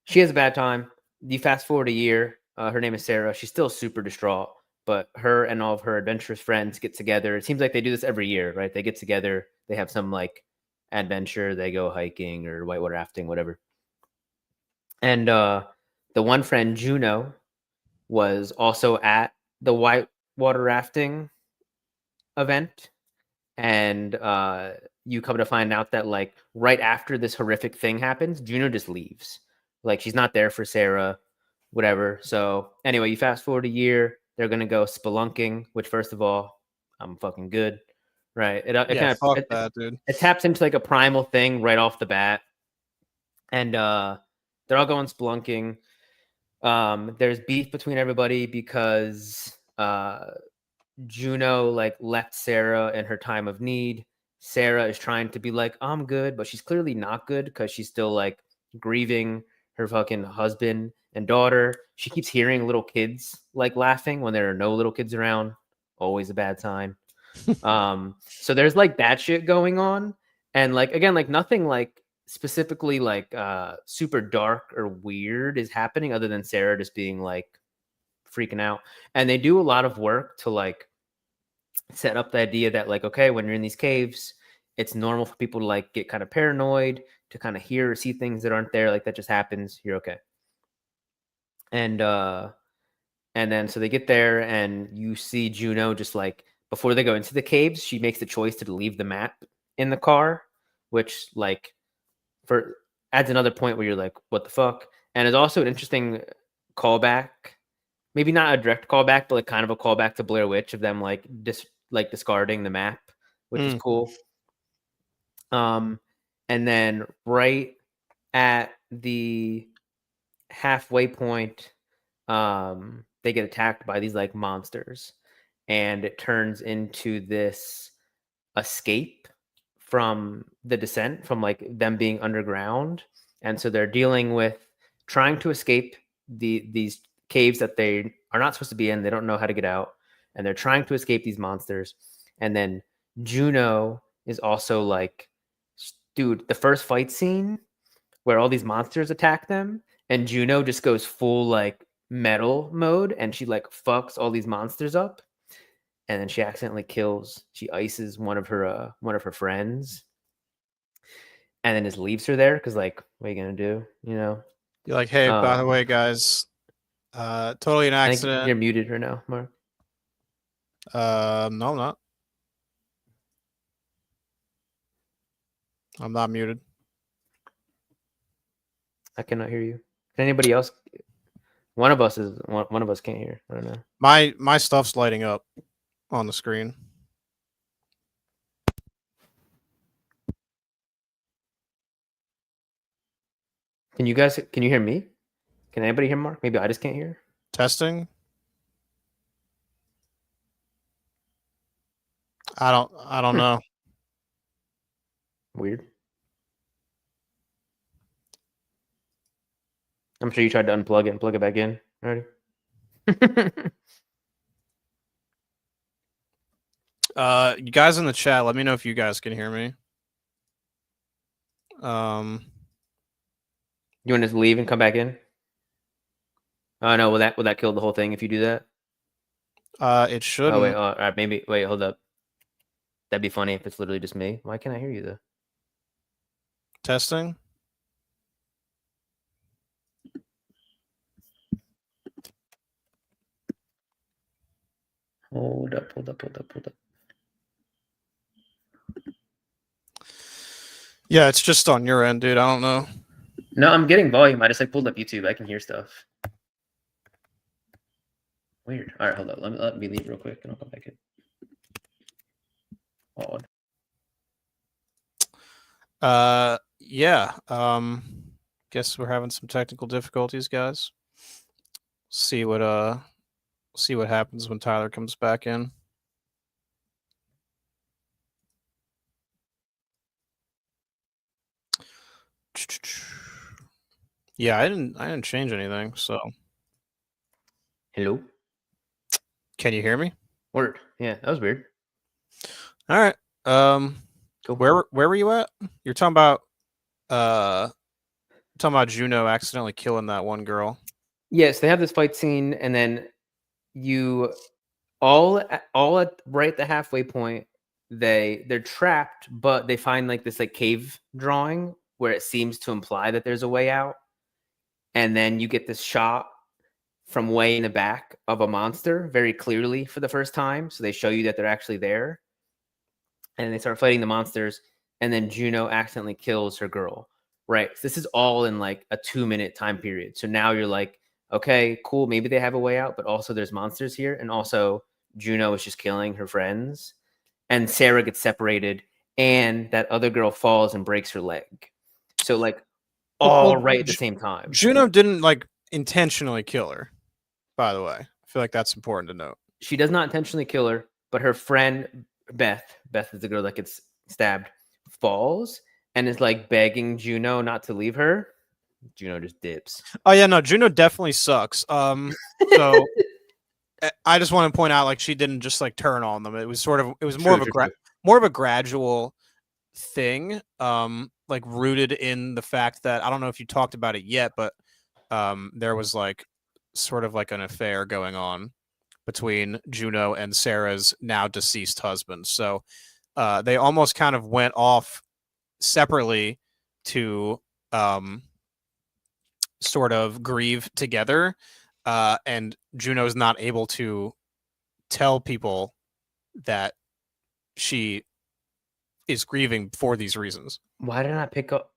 she has a bad time. You fast forward a year. Her name is Sarah. She's still super distraught, but her and all of her adventurous friends get together. It seems like they do this every year, right? They get together. They have some like adventure. They go hiking or whitewater rafting, whatever. And the one friend, Juno, was also at the whitewater rafting event. And you come to find out that like right after this horrific thing happens, Juno just leaves. Like she's not there for Sarah, whatever. So anyway, you fast forward a year, they're gonna go spelunking, which first of all, I'm fucking good, right? It taps into like a primal thing right off the bat, and they're all going spelunking. There's beef between everybody because Juno like left Sarah in her time of need. Sarah is trying to be like, I'm good, but she's clearly not good because she's still like grieving her fucking husband and daughter. She keeps hearing little kids like laughing when there are no little kids around. Always a bad sign. So there's like that shit going on. And like, again, like nothing like specifically like super dark or weird is happening other than Sarah just being like freaking out. And they do a lot of work to like set up the idea that like, okay, when you're in these caves, it's normal for people to like get kind of paranoid, to kind of hear or see things that aren't there. Like that just happens. You're okay. And then so they get there and you see Juno just like before they go into the caves, she makes the choice to leave the map in the car, which like adds another point where you're like, what the fuck? And it's also an interesting callback, maybe not a direct callback, but like kind of a callback to Blair Witch of them like discarding the map, which is cool. and then right at the halfway point, they get attacked by these like monsters, and it turns into this escape from the descent, from like them being underground, and so they're dealing with trying to escape these caves that they are not supposed to be in. They don't know how to get out, and they're trying to escape these monsters. And then Juno is also like, dude, the first fight scene where all these monsters attack them, and Juno just goes full like metal mode, and she like fucks all these monsters up, and then she accidentally she ices one of her friends, and then just leaves her there because like, what are you gonna do, you know? You're like, hey, by the way, guys, totally an I think accident. you're muted right now, Mark. No, I'm not. I'm not muted. I cannot hear you. Can anybody else? One of us can't hear. I don't know. My stuff's lighting up on the screen. Can you hear me? Can anybody hear Mark? Maybe I just can't hear. Testing. I don't know. Weird. I'm sure you tried to unplug it and plug it back in already. You guys in the chat, let me know if you guys can hear me. You want to leave and come back in? Oh no, will that kill the whole thing if you do that? It shouldn't. Oh wait, all right, maybe wait, hold up. That'd be funny if it's literally just me. Why can't I hear you though? Testing. Hold up. Yeah, it's just on your end, dude. I don't know. No, I'm getting volume. I just like pulled up YouTube. I can hear stuff. Weird. All right, hold up. Let me leave real quick, and I'll come back in. Odd. Yeah. Guess we're having some technical difficulties, guys. See what happens when Tyler comes back in. Yeah, I didn't change anything, so. Hello? Can you hear me? Word. Yeah, that was weird. All right. Where were you at? You're talking about Juno accidentally killing that one girl. Yes, they have this fight scene, and then you all at right at the halfway point, they're trapped, but they find like this like cave drawing where it seems to imply that there's a way out. And then you get this shot from way in the back of a monster very clearly for the first time. So they show you that they're actually there. And they start fighting the monsters. And then Juno accidentally kills her girl. Right. So this is all in like a 2-minute time period. So now you're like, okay, cool. Maybe they have a way out, but also there's monsters here. And also Juno is just killing her friends. And Sarah gets separated. And that other girl falls and breaks her leg. So like, all right at the same time. Juno didn't like intentionally kill her, by the way. I feel like that's important to note. She does not intentionally kill her, but her friend Beth is the girl that gets stabbed, falls and is like begging Juno not to leave her. Juno just dips. Oh yeah, no, Juno definitely sucks. So I just want to point out, like, she didn't just like turn on them. It was more of a gradual thing. Like rooted in the fact that, I don't know if you talked about it yet, but there was like sort of like an affair going on between Juno and Sarah's now deceased husband. So they almost kind of went off separately to sort of grieve together, and Juno's not able to tell people that she is grieving for these reasons. Why did I not pick up?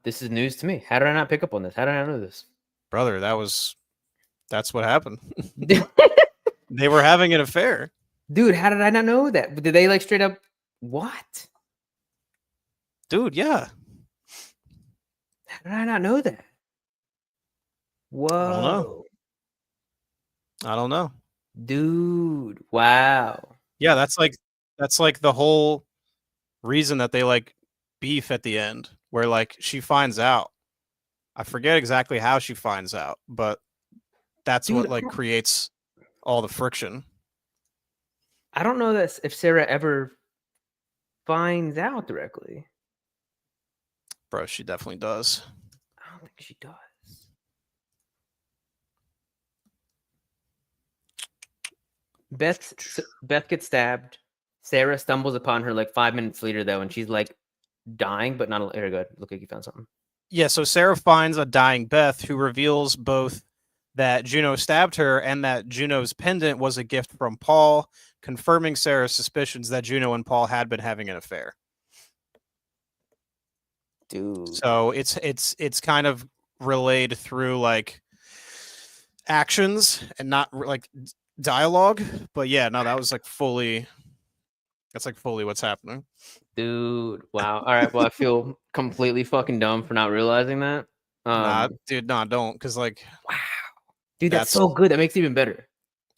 This is news to me. How did I not pick up on this? How did I know this? Brother, that's what happened. They were having an affair. Dude, how did I not know that? Did they like straight up what? Dude, yeah. How did I not know that? I don't know. Whoa. I don't know. Dude. Wow. Yeah, that's like the whole reason that they like beef at the end, where like she finds out. I forget exactly how she finds out, but that's Dude, what like creates all the friction. I don't know that if Sarah ever finds out directly. Bro, she definitely does. I don't think she does. Beth gets stabbed. Sarah stumbles upon her like 5 minutes later though, and she's like dying, but not very good. Look like you found something. Yeah, so Sarah finds a dying Beth who reveals both that Juno stabbed her and that Juno's pendant was a gift from Paul, confirming Sarah's suspicions that Juno and Paul had been having an affair. Dude. So it's kind of relayed through like actions and not like dialogue. But yeah, no, that was like fully. That's like fully what's happening. Dude, wow. All right, well, I feel completely fucking dumb for not realizing that. Nah, dude, nah, don't, because like, wow, dude, that's so good. That makes it even better.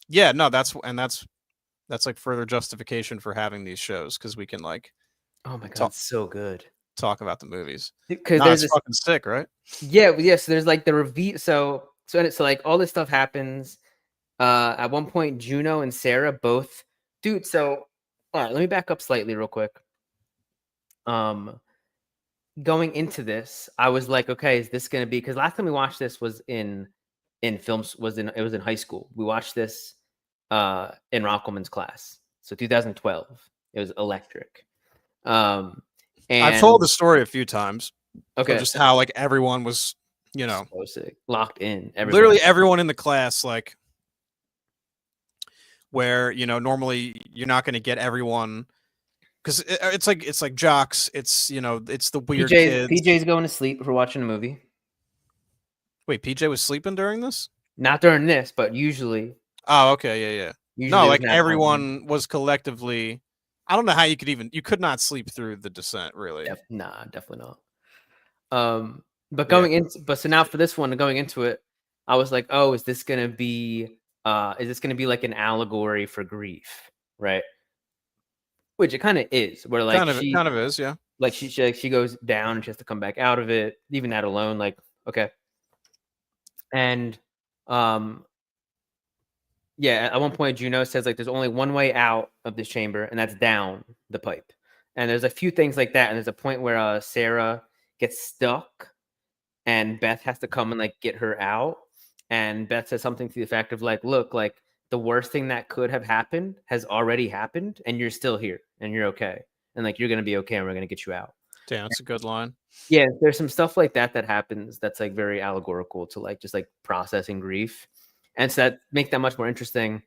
Yeah, no, that's like further justification for having these shows because we can like, oh my god, it's so good. Talk about the movies because there's fucking sick, right? Yeah, yeah. So there's like the reveal. So like all this stuff happens. At one point, Juno and Sarah both, dude. So all right, let me back up slightly real quick. Going into this, I was like, okay, is this going to be, because last time we watched this was in films, it was in high school. We watched this in Rockelman's class. So 2012. It was electric. And I've told the story a few times. Okay. Just how like everyone was, so sick, locked in. Literally everyone in the class, like where, normally you're not going to get everyone because it's like jocks. It's, it's the weird kids. PJ's going to sleep before watching a movie. Wait, PJ was sleeping during this? Not during this, but usually. Oh, okay. Yeah. Usually no, like everyone was collectively. I don't know how you could not sleep through The Descent, really. Nah, definitely not. But going into, so now for this one, going into it, I was like, oh, is this gonna be like an allegory for grief, right? Which it kind of is, where like kind of is, yeah. Like she goes down and she has to come back out of it. Even that alone, like, okay. And yeah, at one point Juno says like there's only one way out of this chamber, and that's down the pipe. And there's a few things like that. And there's a point where Sarah gets stuck and Beth has to come and like get her out. And Beth says something to the effect of like, look, like the worst thing that could have happened has already happened, and you're still here and you're okay. And like, you're going to be okay, and we're going to get you out. Damn, that's a good line. Yeah, there's some stuff like that happens that's like very allegorical to like just like processing grief. And so that makes that much more interesting,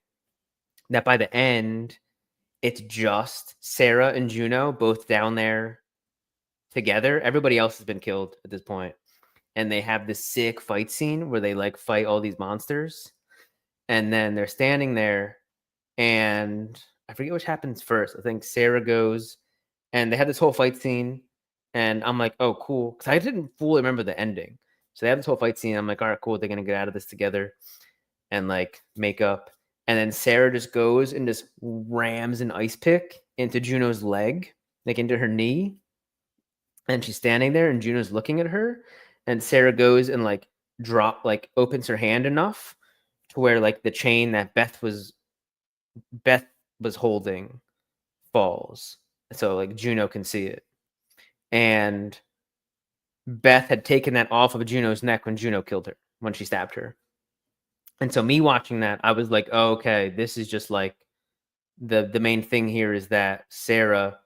that by the end, it's just Sarah and Juno both down there together. Everybody else has been killed at this point. And they have this sick fight scene where they like fight all these monsters. And then they're standing there, and I forget which happens first. I think Sarah goes, and they have this whole fight scene. And I'm like, oh, cool. Because I didn't fully remember the ending. So they have this whole fight scene. I'm like, all right, cool. They're going to get out of this together and like make up. And then Sarah just goes and just rams an ice pick into Juno's leg, like into her knee. And she's standing there, and Juno's looking at her. And Sarah goes and like opens her hand enough to where like the chain that Beth was holding falls. So like Juno can see it. And Beth had taken that off of Juno's neck when Juno killed her, when she stabbed her. And so me watching that, I was like, oh, okay, this is just like the main thing here is that Sarah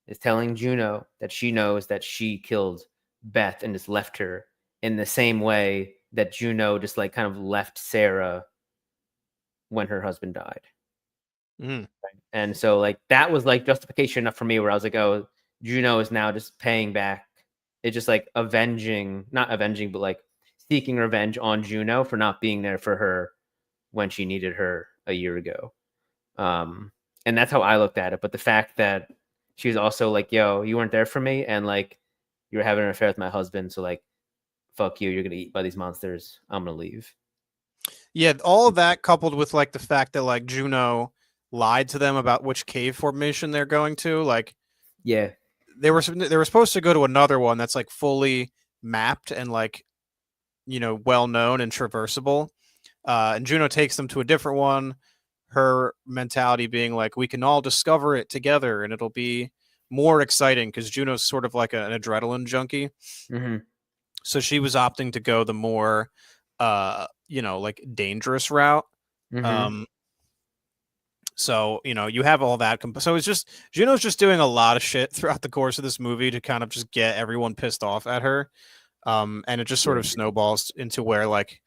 is telling Juno that she knows that she killed Beth and just left her in the same way that Juno just like kind of left Sarah when her husband died. Mm. And so like that was like justification enough for me where I was like, oh, Juno is now just paying back. It's just like not avenging, but like seeking revenge on Juno for not being there for her when she needed her a year ago. And that's how I looked at it. But the fact that she was also like, yo, you weren't there for me, and like you were having an affair with my husband, so like fuck you, you're gonna eat by these monsters, I'm gonna leave. Yeah, all of that coupled with like the fact that like Juno lied to them about which cave formation they're going to. Like, Yeah. they were supposed to go to another one that's like fully mapped and like, you know, well known and traversable. And Juno takes them to a different one. Her mentality being like, we can all discover it together, and it'll be more exciting because Juno's sort of like an adrenaline junkie. Mm-hmm. So she was opting to go the more, you know, like dangerous route. Mm-hmm. So, you know, you have all that. So it's just, Juno's just doing a lot of shit throughout the course of this movie to kind of just get everyone pissed off at her. And it just sort of snowballs into where, like,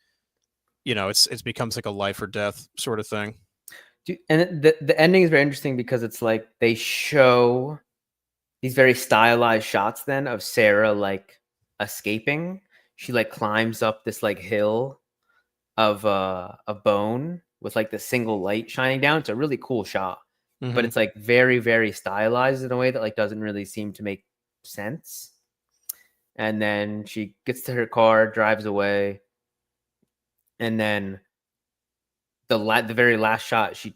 you know, it becomes like a life or death sort of thing. And the ending is very interesting because it's like they show these very stylized shots then of Sarah like escaping. She like climbs up this like hill of a bone with like the single light shining down. It's a really cool shot, but it's like very, very stylized in a way that like doesn't really seem to make sense. And then she gets to her car, drives away, and then the very last shot, she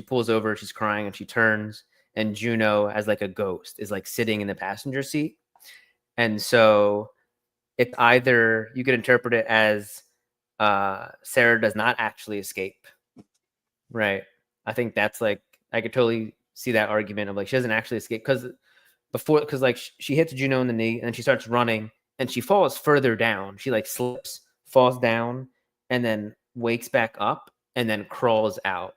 pulls over, she's crying, and she turns, and Juno, as like a ghost, is like sitting in the passenger seat. And so it's either you could interpret it as Sarah does not actually escape, right? I think that's like, I could totally see that argument of like she doesn't actually escape because like she hits Juno in the knee and she starts running and she falls further down. She like slips, falls down, and then wakes back up and then crawls out.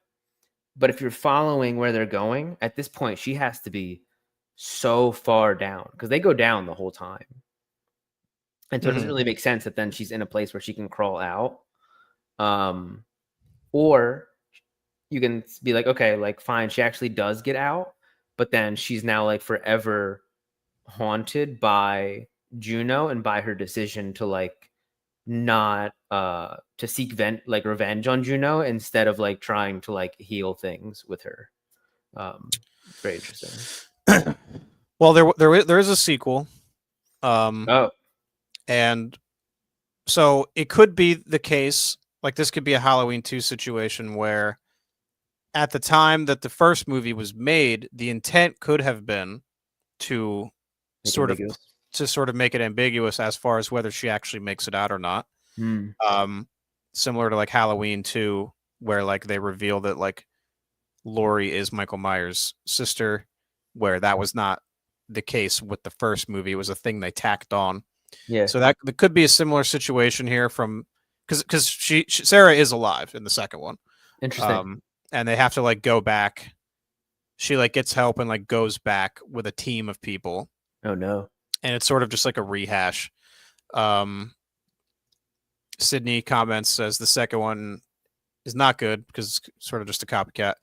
But if you're following where they're going, at this point, she has to be so far down because they go down the whole time. And so it doesn't really make sense that then she's in a place where she can crawl out. Or you can be like, okay, like fine, she actually does get out, but then she's now like forever haunted by Juno and by her decision to like not to seek revenge on Juno instead of like trying to like heal things with her. Very interesting. Well, there is a sequel. And so it could be the case, like this could be a Halloween 2 situation where at the time that the first movie was made, the intent could have been to sort of make it ambiguous as far as whether she actually makes it out or not. Similar to like Halloween 2, where like they reveal that like Laurie is Michael Myers' sister, where that was not the case with the first movie. It was a thing they tacked on. Yeah. So that could be a similar situation here from because Sarah is alive in the second one. Interesting. And they have to like go back. She like gets help and like goes back with a team of people. Oh no. And it's sort of just like a rehash. Sydney comments, says the second one is not good because it's sort of just a copycat.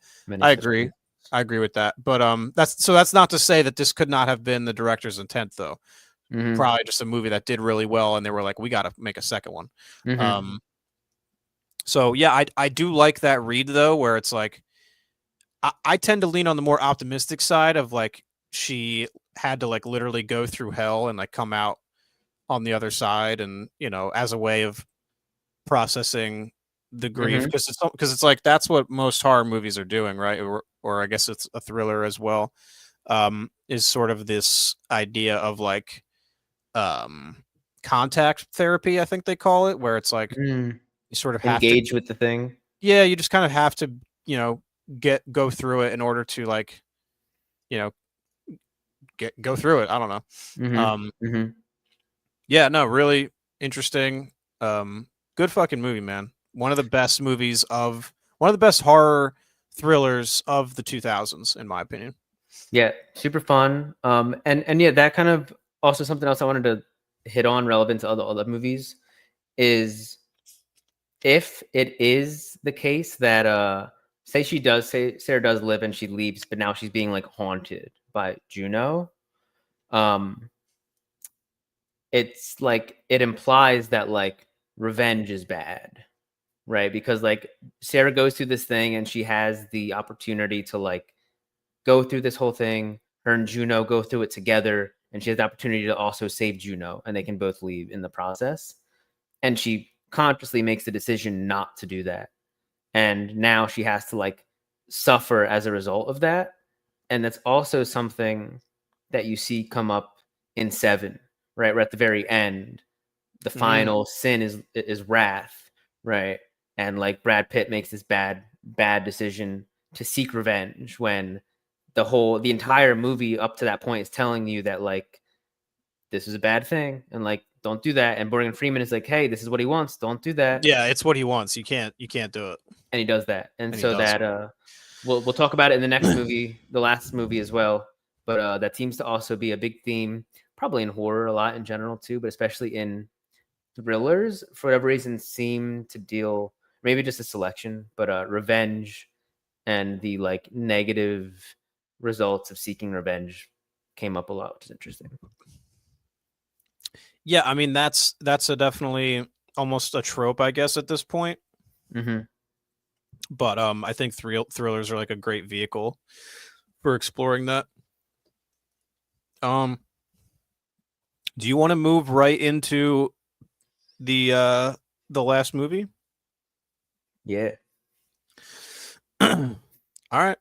I agree. I agree with that. But that's not to say that this could not have been the director's intent though. Probably just a movie that did really well and they were like, we got to make a second one. So yeah, I do like that read though, where it's like I tend to lean on the more optimistic side of like she had to like literally go through hell and like come out on the other side, and you know, as a way of processing the grief, because it's like that's what most horror movies are doing, right? Or I guess it's a thriller as well. Is sort of this idea of like contact therapy, I think they call it, where it's like you sort of have engage with the thing. Yeah, you just kind of have to, you know, go through it in order to like, you know, go through it. I don't know. Yeah, no, really interesting. Good fucking movie, man. One of the best horror thrillers of the 2000s, in my opinion. Yeah, super fun. And yeah, that kind of also something else I wanted to hit on relevant to other movies is if it is the case that say Sarah does live and she leaves, but now she's being like haunted by Juno. It's like it implies that like revenge is bad, right? Because like Sarah goes through this thing and she has the opportunity to like go through this whole thing. Her and Juno go through it together, and she has the opportunity to also save Juno, and they can both leave in the process. and she consciously makes the decision not to do that, and now she has to like suffer as a result of that. And that's also something that you see come up in Seven, right? We're at the very end. The final sin is wrath, right? And like Brad Pitt makes this bad decision to seek revenge when the entire movie up to that point is telling you that like this is a bad thing and like don't do that. And Morgan Freeman is like, hey, this is what he wants. Don't do that. Yeah, it's what he wants. You can't do it. And he does that. And so that we'll talk about it in the next movie, the last movie as well. But that seems to also be a big theme, probably in horror a lot in general too, but especially in thrillers for whatever reason seem to deal, maybe just a selection, but revenge and the like negative results of seeking revenge came up a lot, which is interesting. Yeah, I mean that's a definitely almost a trope, I guess, at this point. Mm-hmm. But I think thrillers are like a great vehicle for exploring that. Do you want to move right into the last movie? Yeah. All right.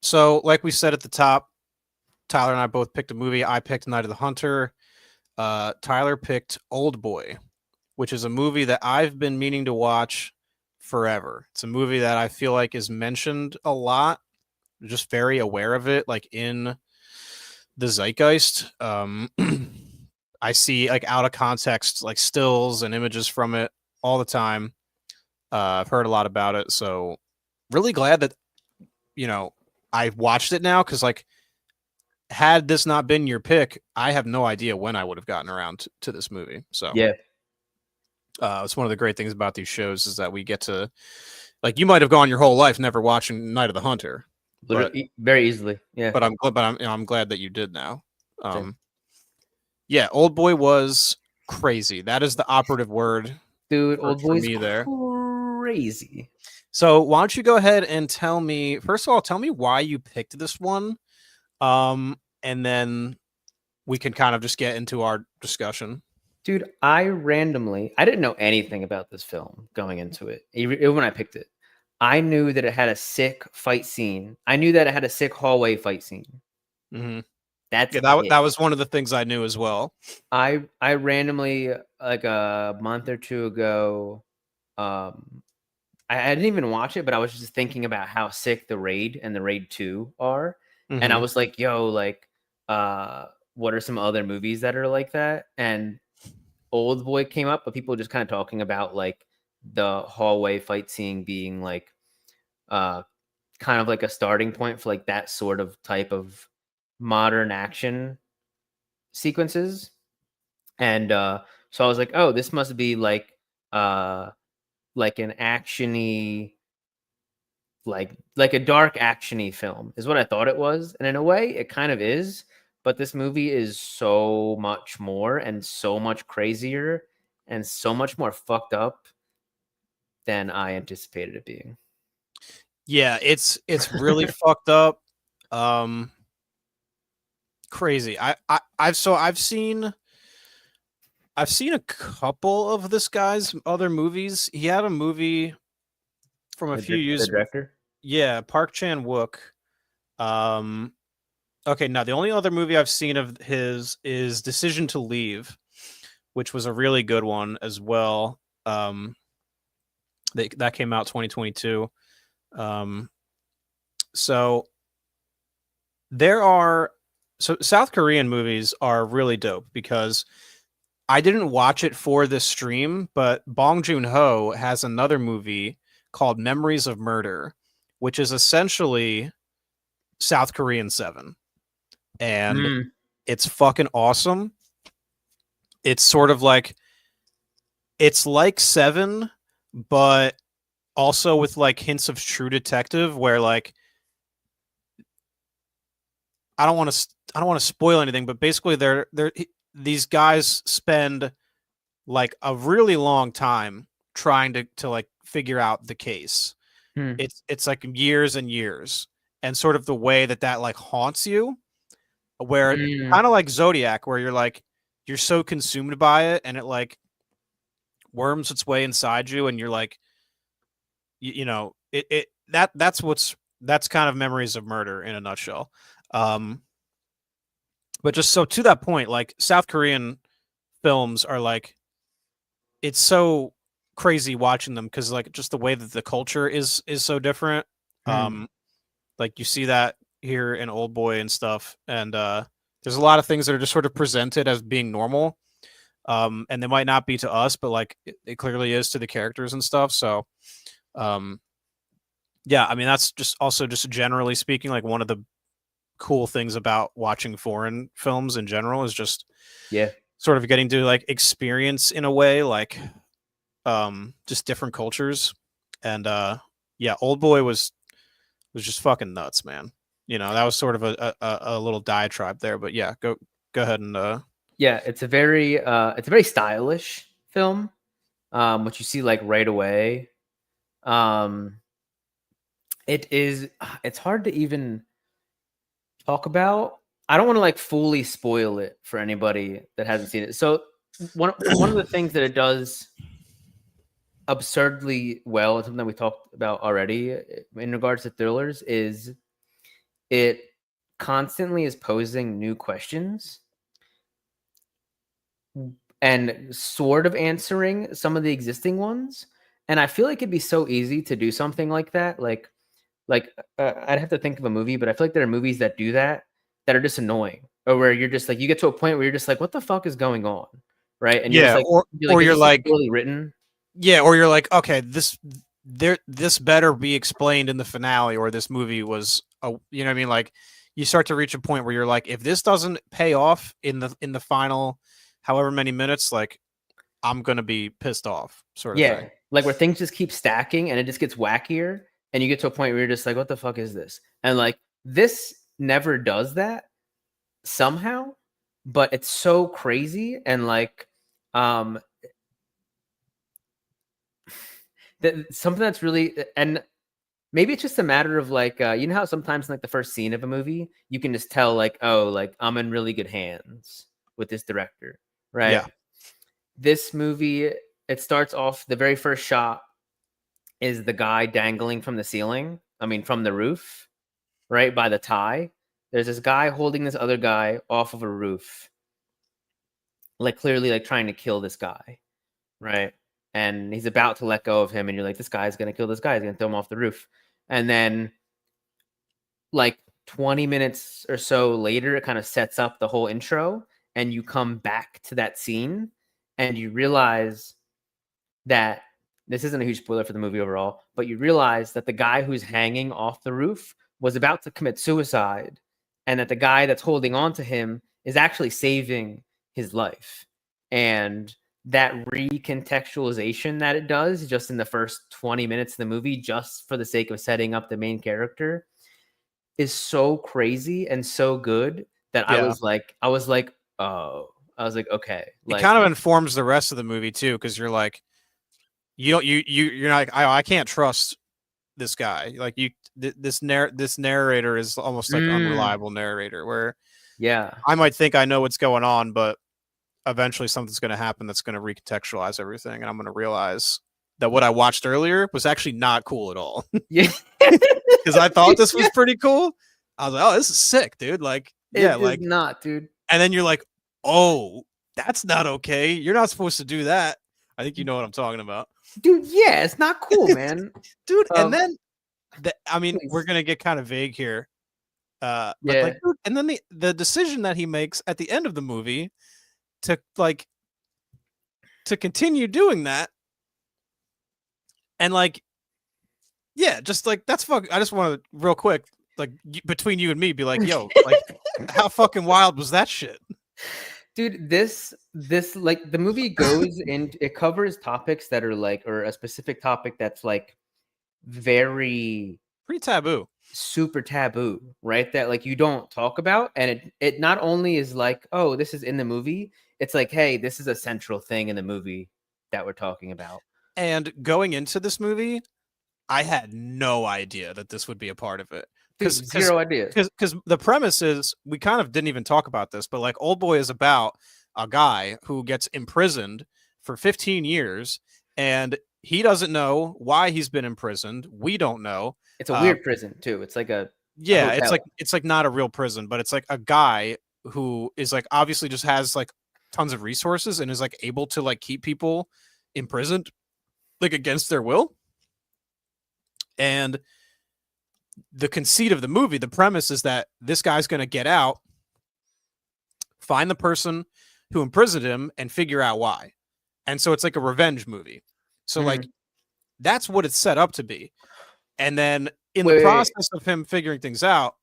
So like we said at the top, Tyler and I both picked a movie. I picked Night of the Hunter. Tyler picked Old Boy, which is a movie that I've been meaning to watch forever. It's a movie that I feel like is mentioned a lot. I'm just very aware of it, like in the zeitgeist. I see like out of context, like stills and images from it all the time. I've heard a lot about it, so really glad that I watched it now, because like had this not been your pick, I have no idea when I would have gotten around to this movie. So yeah, it's one of the great things about these shows is that we get to, like, you might have gone your whole life never watching Night of the Hunter, very easily. Yeah, but I'm glad that you did now. Yeah, Old Boy was crazy. That is the operative word, dude. Old Boy's there. Crazy. So why don't you go ahead and tell me, first of all, tell me why you picked this one, and then we can kind of just get into our discussion. Dude, I didn't know anything about this film going into it. Even when I picked it, I knew that it had a sick fight scene. I knew that it had a sick hallway fight scene. Mm-hmm. That was one of the things I knew as well. I randomly, like a month or two ago, I didn't even watch it, but I was just thinking about how sick the Raid and the Raid 2 are. Mm-hmm. And I was like, yo, like, what are some other movies that are like that? And Old Boy came up, but people just kind of talking about like the hallway fight scene being like kind of like a starting point for like that sort of type of modern action sequences. And so I was like, oh, this must be like an actiony, like a dark actiony film is what I thought it was. And in a way it kind of is, but this movie is so much more and so much crazier and so much more fucked up than I anticipated it being. Yeah, it's really fucked up. Crazy. I've seen a couple of this guy's other movies. He had a movie from a few years. The director? Yeah, Park Chan-wook. Okay, now the only other movie I've seen of his is Decision to Leave, which was a really good one as well. That came out 2022. So South Korean movies are really dope, because I didn't watch it for this stream, but Bong Joon-ho has another movie called Memories of Murder, which is essentially South Korean 7. And it's fucking awesome. It's sort of like, it's like 7, but also with like hints of True Detective, where like, I don't want to spoil anything, but basically these guys spend like a really long time trying to like figure out the case. It's like years and years, and sort of the way that like haunts you, where kind of like Zodiac, where you're so consumed by it, and it like worms its way inside you, and you're like, that's kind of Memories of Murder in a nutshell. But just so to that point, like South Korean films are like, it's so crazy watching them because like just the way that the culture is so different. Like you see that here in Old Boy and stuff, and there's a lot of things that are just sort of presented as being normal, and they might not be to us, but like it clearly is to the characters and stuff. So, yeah, I mean that's just also just generally speaking, like one of the cool things about watching foreign films in general is just sort of getting to like experience in a way like just different cultures. And yeah, Old Boy was just fucking nuts, man. That was sort of a little diatribe there, but yeah, go ahead and yeah, it's a very stylish film, which you see like right away. It's hard to even talk about. I don't want to like fully spoil it for anybody that hasn't seen it. So one of the things that it does absurdly well, something that we talked about already in regards to thrillers, is it constantly is posing new questions and sort of answering some of the existing ones. And I feel like it'd be so easy to do something like that. Like I'd have to think of a movie, but I feel like there are movies that do that are just annoying, or where you're just like, you get to a point where you're just like, what the fuck is going on, right? And yeah, you're like poorly written. Yeah, or you're like, okay, this better be explained in the finale, or this movie was you know what I mean? Like you start to reach a point where you're like, if this doesn't pay off in the final however many minutes, like I'm gonna be pissed off, sort of thing. Like where things just keep stacking and it just gets wackier, and you get to a point where you're just like, what the fuck is this? And like this never does that somehow, but it's so crazy. And like something that's really, and maybe it's just a matter of like you know how sometimes in like the first scene of a movie you can just tell like, oh, like I'm in really good hands with this director, right? Yeah. This movie, it starts off, the very first shot is the guy dangling from the ceiling, from the roof, right by the tie. There's this guy holding this other guy off of a roof, like clearly like trying to kill this guy, right? And he's about to let go of him, and you're like, this guy's gonna kill this guy, he's gonna throw him off the roof. And then like 20 minutes or so later, it kind of sets up the whole intro, and you come back to that scene and you realize that this isn't a huge spoiler for the movie overall, but you realize that the guy who's hanging off the roof was about to commit suicide, and that the guy that's holding on to him is actually saving his life. And that recontextualization that it does just in the first 20 minutes of the movie, just for the sake of setting up the main character, is so crazy and so good that I was like, oh, I was like, okay. Like, it kind of informs the rest of the movie too, because you're like, you're not like, I can't trust this guy. Like this narrator is almost like unreliable narrator, where I might think I know what's going on, but eventually something's going to happen that's going to recontextualize everything, and I'm going to realize that what I watched earlier was actually not cool at all. Yeah, because I thought this was pretty cool. I was like, oh, this is sick, dude. Like, yeah, like not, dude. And then you're like, oh, that's not okay. You're not supposed to do that. I think you know what I'm talking about, dude. Yeah, it's not cool, man. Dude. And then, we're gonna get kind of vague here. But like, dude, and then the decision that he makes at the end of the movie to continue doing that, and like, yeah, just like that's fuck. I just want to real quick, like between you and me, be like, yo, like how fucking wild was that shit? Dude, this like the movie goes in, it covers topics that are like, or a specific topic that's like pretty taboo, super taboo, right? That like you don't talk about, and it not only is like, oh, this is in the movie, it's like, hey, this is a central thing in the movie that we're talking about. And going into this movie, I had no idea that this would be a part of it. Zero idea. Because the premise is, we kind of didn't even talk about this, but like Old Boy is about a guy who gets imprisoned for 15 years, and he doesn't know why he's been imprisoned. We don't know. It's a weird prison too. It's like a hotel. It's like not a real prison, but it's like a guy who is like obviously just has like tons of resources and is like able to like keep people imprisoned like against their will. And the conceit of the movie, the premise is that this guy's going to get out, find the person who imprisoned him, and figure out why. And so it's like a revenge movie. So like that's what it's set up to be. And then in the process of him figuring things out,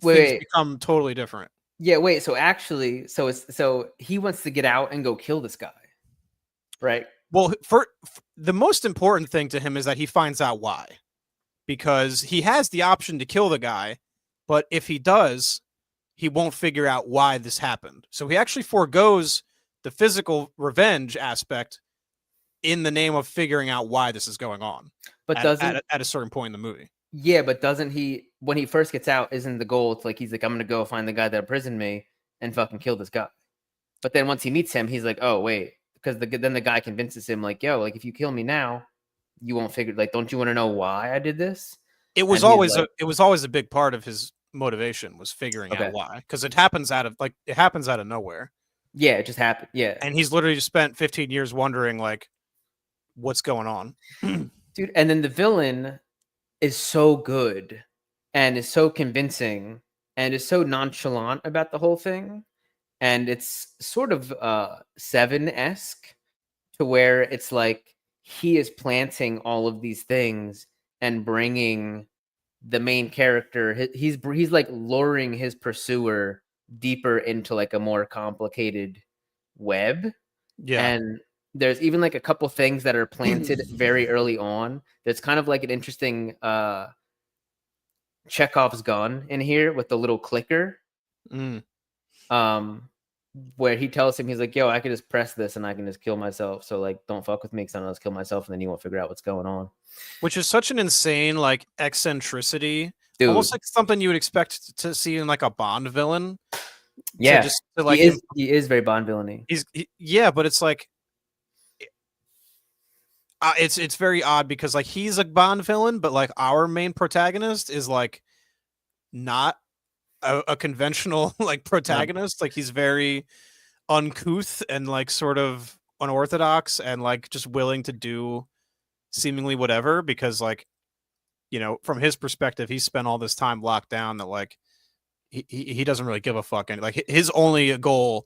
things become totally different. Yeah, wait. So actually, so he wants to get out and go kill this guy, right? Well, for the most important thing to him is that he finds out why, because he has the option to kill the guy, but if he does, he won't figure out why this happened. So he actually forgoes the physical revenge aspect in the name of figuring out why this is going on. But at a certain point in the movie. Yeah, but doesn't he, when he first gets out, isn't the goal, it's like, he's like, I'm going to go find the guy that imprisoned me and fucking kill this guy. But then once he meets him, he's like, oh, wait. Because then the guy convinces him, like, yo, like, if you kill me now, you won't figure, like, don't you want to know why I did this? It was always a big part of his motivation, was figuring out why. Because it happens out of nowhere. Yeah, it just happened. Yeah. And he's literally just spent 15 years wondering, like, what's going on. Dude, and then the villain is so good and is so convincing and is so nonchalant about the whole thing. And it's sort of Seven-esque, to where it's like he is planting all of these things and bringing the main character, he's like luring his pursuer deeper into like a more complicated web. Yeah. And there's even like a couple things that are planted very early on. There's kind of like an interesting Chekhov's gun in here with the little clicker. Where he tells him, he's like, yo, I could just press this and I can just kill myself. So like, don't fuck with me because I'll just kill myself and then you won't figure out what's going on. Which is such an insane like eccentricity. Dude. Almost like something you would expect to see in like a Bond villain. Yeah, he is very Bond villainy. But it's like it's very odd because like he's a Bond villain, but like our main protagonist is like not a conventional like protagonist. Like he's very uncouth and like sort of unorthodox and like just willing to do seemingly whatever because like, you know, from his perspective, he spent all this time locked down that like he doesn't really give a fuck. And like his only goal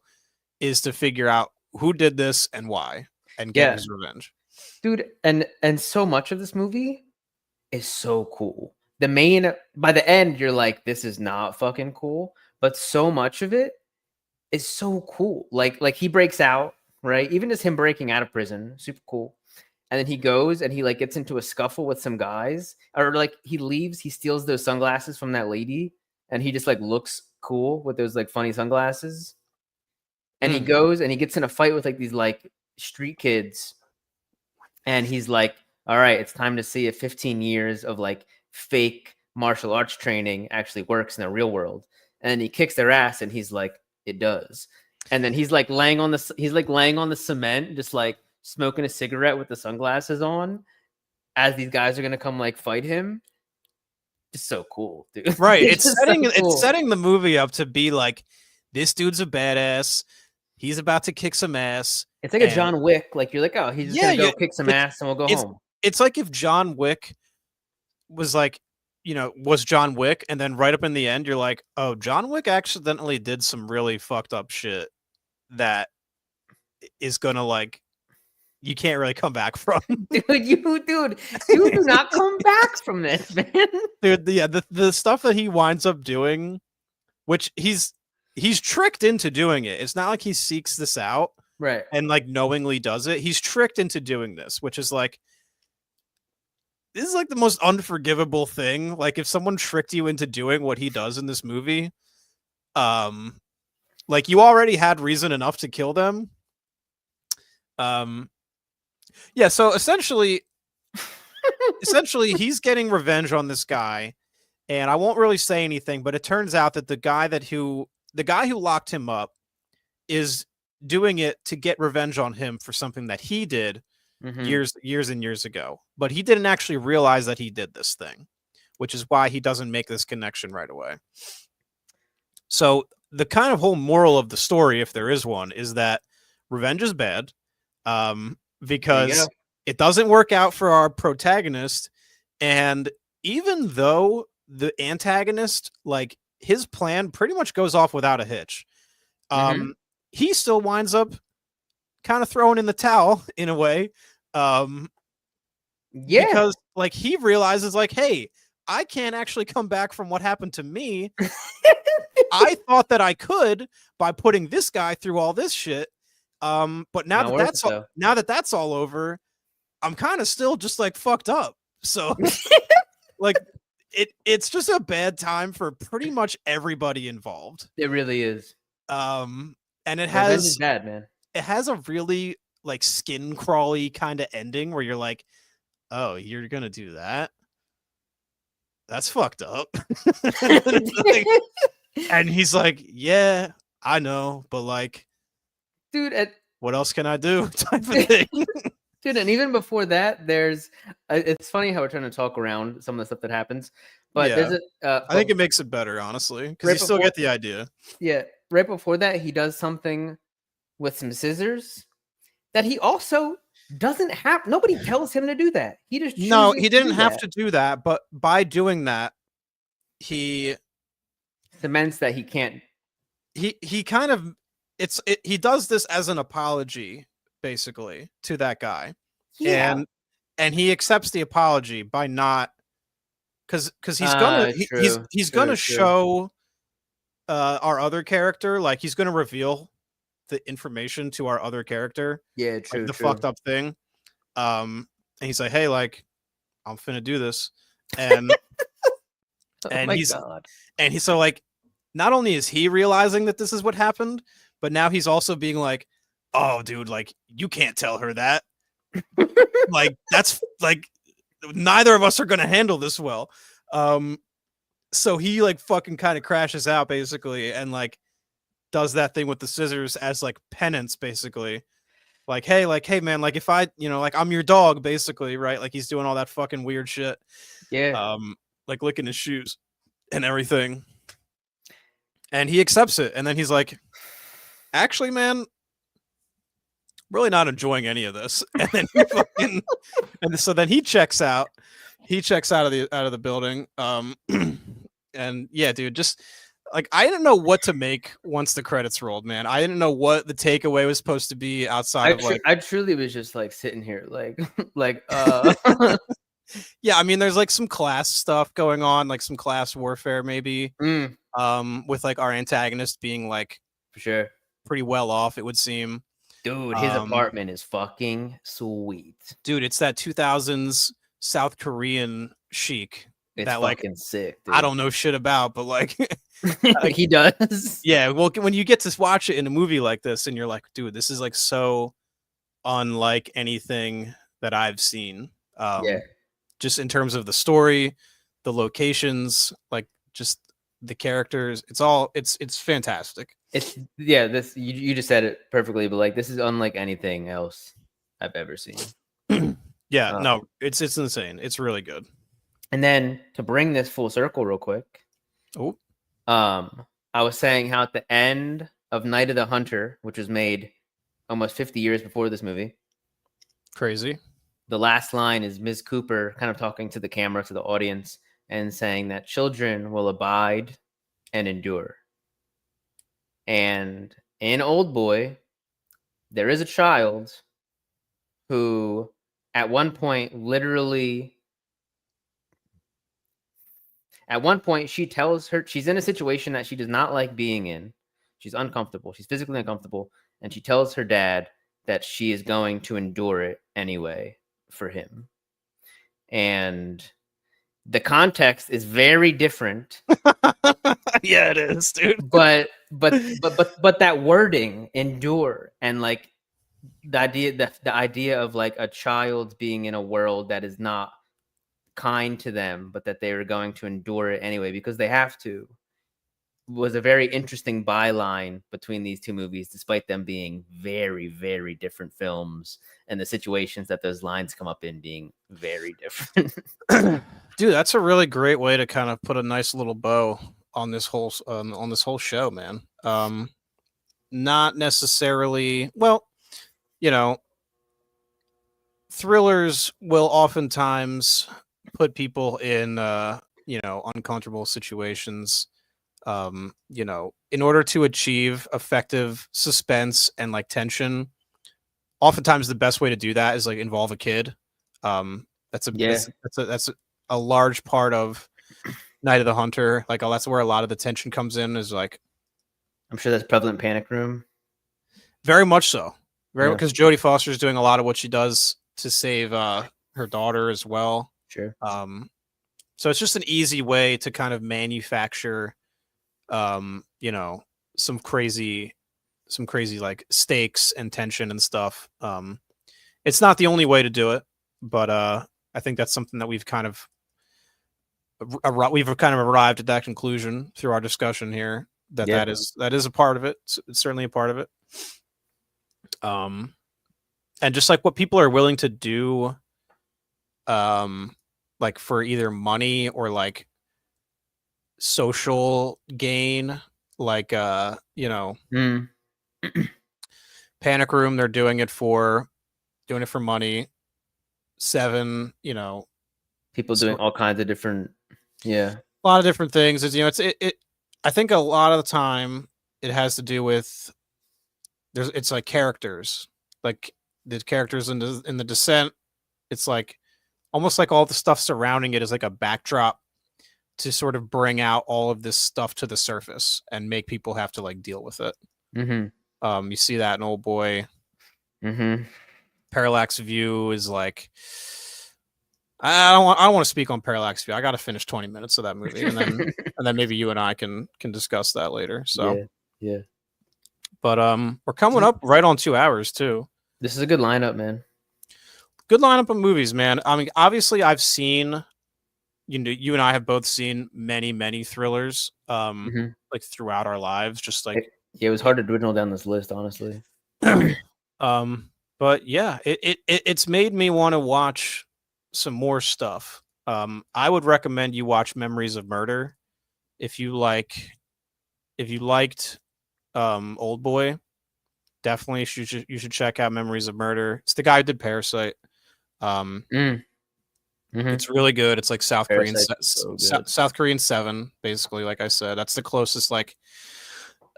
is to figure out who did this and why and get his revenge. Dude, and so much of this movie is so cool. By the end, you're like, this is not fucking cool, but so much of it is so cool. Like he breaks out, right? Even just him breaking out of prison, super cool. And then he goes and he like gets into a scuffle with some guys, or like he leaves, he steals those sunglasses from that lady, and he just like looks cool with those like funny sunglasses. And he goes and he gets in a fight with like these like street kids. And he's like, all right, it's time to see if 15 years of like fake martial arts training actually works in the real world. And then he kicks their ass and he's like, it does. And then he's like laying on the cement, just like smoking a cigarette with the sunglasses on as these guys are going to come like fight him. Just so cool, dude. Right. It's setting the movie up to be like, this dude's a badass. He's about to kick some ass. It's like a John Wick. Like you're like, oh, he's just gonna go kick some ass and we'll go home. It's like if John Wick was like, you know, was John Wick, and then right up in the end, you're like, oh, John Wick accidentally did some really fucked up shit that is gonna like, you can't really come back from. Dude, you do not come back from this, man. Dude, yeah, the stuff that he winds up doing, which he's tricked into doing it. It's not like he seeks this out. Right. And like knowingly does it. He's tricked into doing this, which is like, this is like the most unforgivable thing. Like if someone tricked you into doing what he does in this movie, like you already had reason enough to kill them. Yeah. So essentially he's getting revenge on this guy, and I won't really say anything, but it turns out that the guy who locked him up is doing it to get revenge on him for something that he did years and years ago, but he didn't actually realize that he did this thing, which is why he doesn't make this connection right away. So the kind of whole moral of the story, if there is one, is that revenge is bad, because it doesn't work out for our protagonist. And even though the antagonist, like, his plan pretty much goes off without a hitch, he still winds up kind of throwing in the towel in a way. Because, like, he realizes, like, hey, I can't actually come back from what happened to me. I thought that I could by putting this guy through all this shit. But now that that's all over, I'm kind of still just like fucked up. So like it's just a bad time for pretty much everybody involved. It really is. And it Revenge is bad, man. It has a really like skin crawly kind of ending where you're like, oh, you're gonna do that? That's fucked up. And he's like, yeah, I know, but like, dude, what else can I do? Type of thing. Dude, and even before that, there's it's funny how we're trying to talk around some of the stuff that happens, but there's I think it makes it better, honestly, because you still get the idea. Yeah, right before that, he does something with some scissors that he also doesn't have. Nobody tells him to do that. He just he didn't have to do that, but by doing that, he cements that he can't. He kind of he does this as an apology, basically, to that guy. And he accepts the apology by not, because he's gonna show our other character, like, he's gonna reveal the information to our other character, like the fucked up thing, and he's like, hey, like, I'm finna do this, and he's so, like, not only is he realizing that this is what happened, but now he's also being like, oh, dude, like, you can't tell her that. Like, that's like, neither of us are gonna handle this well. So he like fucking kind of crashes out basically, and like does that thing with the scissors as like penance, basically. Like, hey, man, like, if I, like, I'm your dog, basically, right? Like, he's doing all that fucking weird shit. Yeah. Like licking his shoes and everything. And he accepts it, and then he's like, actually, man, really not enjoying any of this. And then so then he checks out. He checks out of the building. And yeah, dude, just like, I didn't know what to make once the credits rolled, man. I didn't know what the takeaway was supposed to be outside of like. I truly was just like sitting here, like. Yeah, I mean, there's like some class stuff going on, like some class warfare, maybe. With like our antagonist being like, for sure, pretty well off, it would seem. Dude, his apartment is fucking sweet. Dude, it's that 2000s South Korean chic. It's that fucking like sick, dude. I don't know shit about, but like he does. Yeah, well, when you get to watch it in a movie like this, and you're like, dude, this is like so unlike anything that I've seen. Just in terms of the story, the locations, like just the characters, it's fantastic. This you just said it perfectly, but like, this is unlike anything else I've ever seen. No, it's insane. It's really good. And then to bring this full circle real quick, I was saying how at the end of Night of the Hunter, which was made almost 50 years before this movie, crazy, the last line is Ms. Cooper kind of talking to the camera, to the audience, and saying that children will abide and endure. And in Old Boy, there is a child who at one point she tells her, she's in a situation that she does not like being in. She's uncomfortable. She's physically uncomfortable. And she tells her dad that she is going to endure it anyway for him. And the context is very different. Yeah, it is, dude. But that wording, endure, and like the idea of like a child being in a world that is not kind to them, but that they are going to endure it anyway because they have to. was a very interesting byline between these two movies, despite them being very, very different films and the situations that those lines come up in being very different. Dude, that's a really great way to kind of put a nice little bow on this whole show, man. Not necessarily, well, you know, thrillers will oftentimes put people in uncomfortable situations, in order to achieve effective suspense and like tension. Oftentimes the best way to do that is like involve a kid. That's a large part of Night of the Hunter. Like, that's where a lot of the tension comes in, is like, I'm sure that's prevalent in Panic Room. Very much so. Because Jodie Foster is doing a lot of what she does to save her daughter as well. Sure. So it's just an easy way to kind of manufacture, some crazy like stakes and tension and stuff. It's not the only way to do it, but I think that's something that we've kind of arrived at that conclusion through our discussion here. That is a part of it. It's certainly a part of it. And just like what people are willing to do, like for either money or like social gain, like Panic Room, they're doing it for money. Seven, people doing all kinds of different, a lot of different things. Is I think a lot of the time it has to do with it's like characters, like the characters in the Descent. It's like almost like all the stuff surrounding it is like a backdrop to sort of bring out all of this stuff to the surface and make people have to like deal with it. Mm-hmm. You see that in Old Boy. Mm-hmm. Parallax View is like, I don't want to speak on Parallax View. I got to finish 20 minutes of that movie, and then maybe you and I can discuss that later. So yeah. But we're coming up right on 2 hours too. This is a good lineup, man. Good lineup of movies, man. I mean, obviously, I've seen, you and I have both seen many thrillers, like throughout our lives. Just like, it was hard to dwindle down this list, honestly. But yeah, it's made me want to watch some more stuff. I would recommend you watch Memories of Murder if you liked Old Boy. Definitely you should check out Memories of Murder. It's the guy who did Parasite. It's really good. It's like South Korean South Korean 7, basically. Like I said, that's the closest like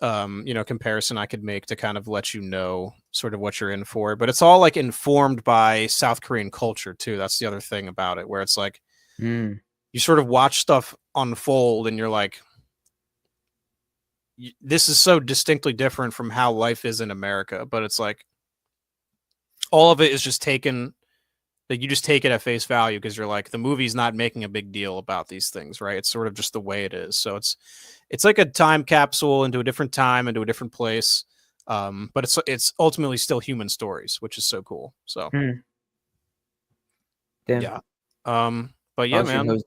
comparison I could make to kind of let you know sort of what you're in for. But it's all like informed by South Korean culture too. That's the other thing about it, where it's like you sort of watch stuff unfold and you're like, this is so distinctly different from how life is in America. But it's like all of it is just taken, like you just take it at face value because you're like, the movie's not making a big deal about these things, right? It's sort of just the way it is. So it's like a time capsule into a different time, into a different place. But it's ultimately still human stories, which is so cool. So yeah. But yeah, man.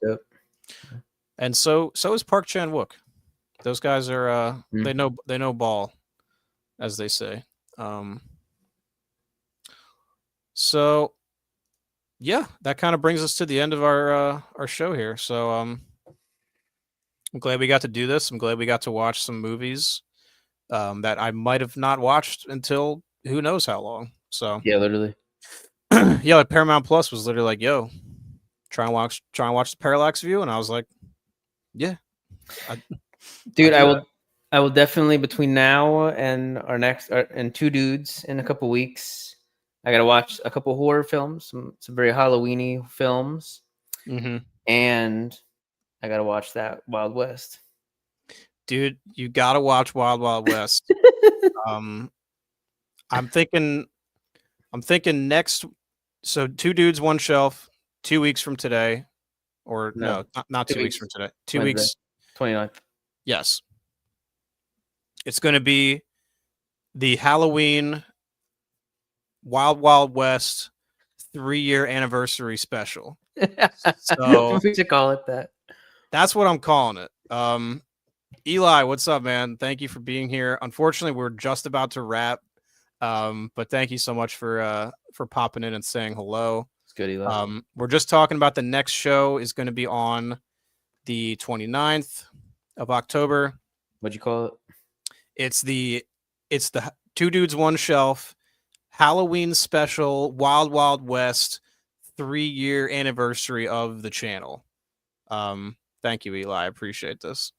And so is Park Chan-wook. Those guys are they know ball, as they say. So yeah, that kind of brings us to the end of our show here. So I'm glad we got to do this. I'm glad we got to watch some movies that I might have not watched until who knows how long. So yeah, literally. Yeah, like Paramount Plus was literally like, yo, try and watch the Parallax View, and I was like, yeah. Dude, I will definitely, between now and our next and Two Dudes in a couple weeks, I gotta watch a couple horror films, some very Halloween-y films, and I gotta watch that Wild West. Dude, you gotta watch Wild Wild West. I'm thinking next. So 2 Dudes, 1 Shelf, 2 weeks from today, or no, not 2 weeks from today. 2 weeks, 29th. Yes, it's going to be the Halloween Wild Wild West 3-year anniversary special. So we should call it that. That's what I'm calling it. Eli, what's up, man? Thank you for being here. Unfortunately, we're just about to wrap, but thank you so much for popping in and saying hello. It's good, Eli. We're just talking about the next show is going to be on the 29th of October. What'd you call it? It's the Two Dudes One Shelf Halloween special Wild Wild West 3-year anniversary of the channel. Thank you, Eli. I appreciate this.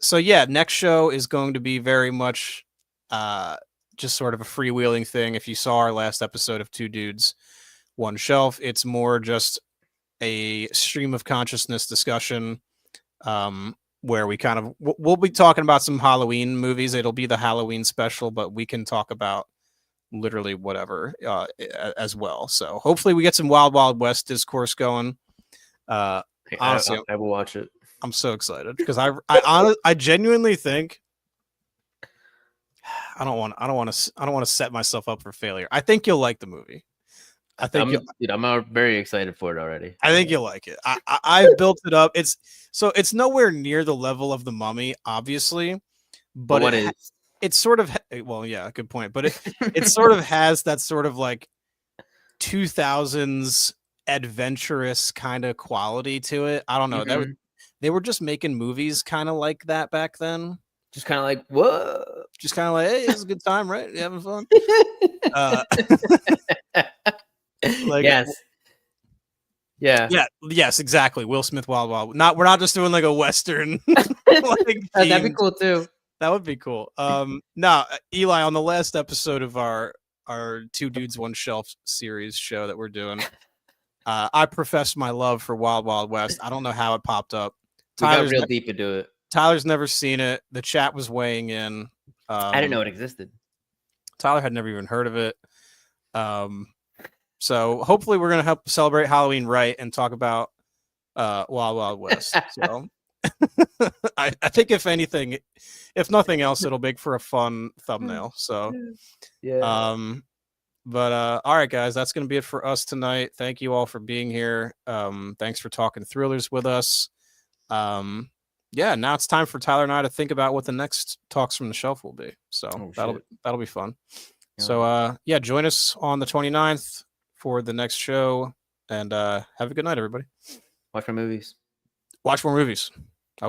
So yeah, next show is going to be very much just sort of a freewheeling thing. If you saw our last episode of Two Dudes One Shelf, it's more just a stream of consciousness discussion where we kind of we'll be talking about some Halloween movies. It'll be the Halloween special, but we can talk about literally whatever as well. So hopefully we get some Wild Wild West discourse going. Honestly, I will watch it. I'm so excited because I genuinely think I don't want to set myself up for failure. I think you'll like the movie. I'm very excited for it already. I think you'll like it. I've built it up. It's nowhere near the level of The Mummy, obviously, but what is? It's sort of well, yeah, good point. But it sort of has that sort of like 2000s adventurous kind of quality to it. I don't know. Mm-hmm. They were just making movies kind of like that back then. Just kind of like, whoa. Just kind of like, hey, it's a good time, right? You having fun? Like, yes. Yeah. Yeah. Yes, exactly. Will Smith, Wild Wild. We're not just doing like a Western. Like, that'd be cool too. That would be cool. Now, Eli, on the last episode of our Two Dudes One Shelf series show that we're doing, I professed my love for Wild Wild West. I don't know how it popped up. Tyler's got real deep into it. Tyler's never seen it. The chat was weighing in. I didn't know it existed. Tyler had never even heard of it. So hopefully we're gonna help celebrate Halloween right and talk about Wild Wild West. So I think if nothing else, it'll make for a fun thumbnail. So yeah. But all right, guys, that's gonna be it for us tonight. Thank you all for being here. Thanks for talking thrillers with us. Yeah, now it's time for Tyler and I to think about what the next Talks from the Shelf will be. So that'll be fun. Yeah. So yeah, join us on the 29th for the next show, and have a good night, everybody. Watch more movies. Watch more movies.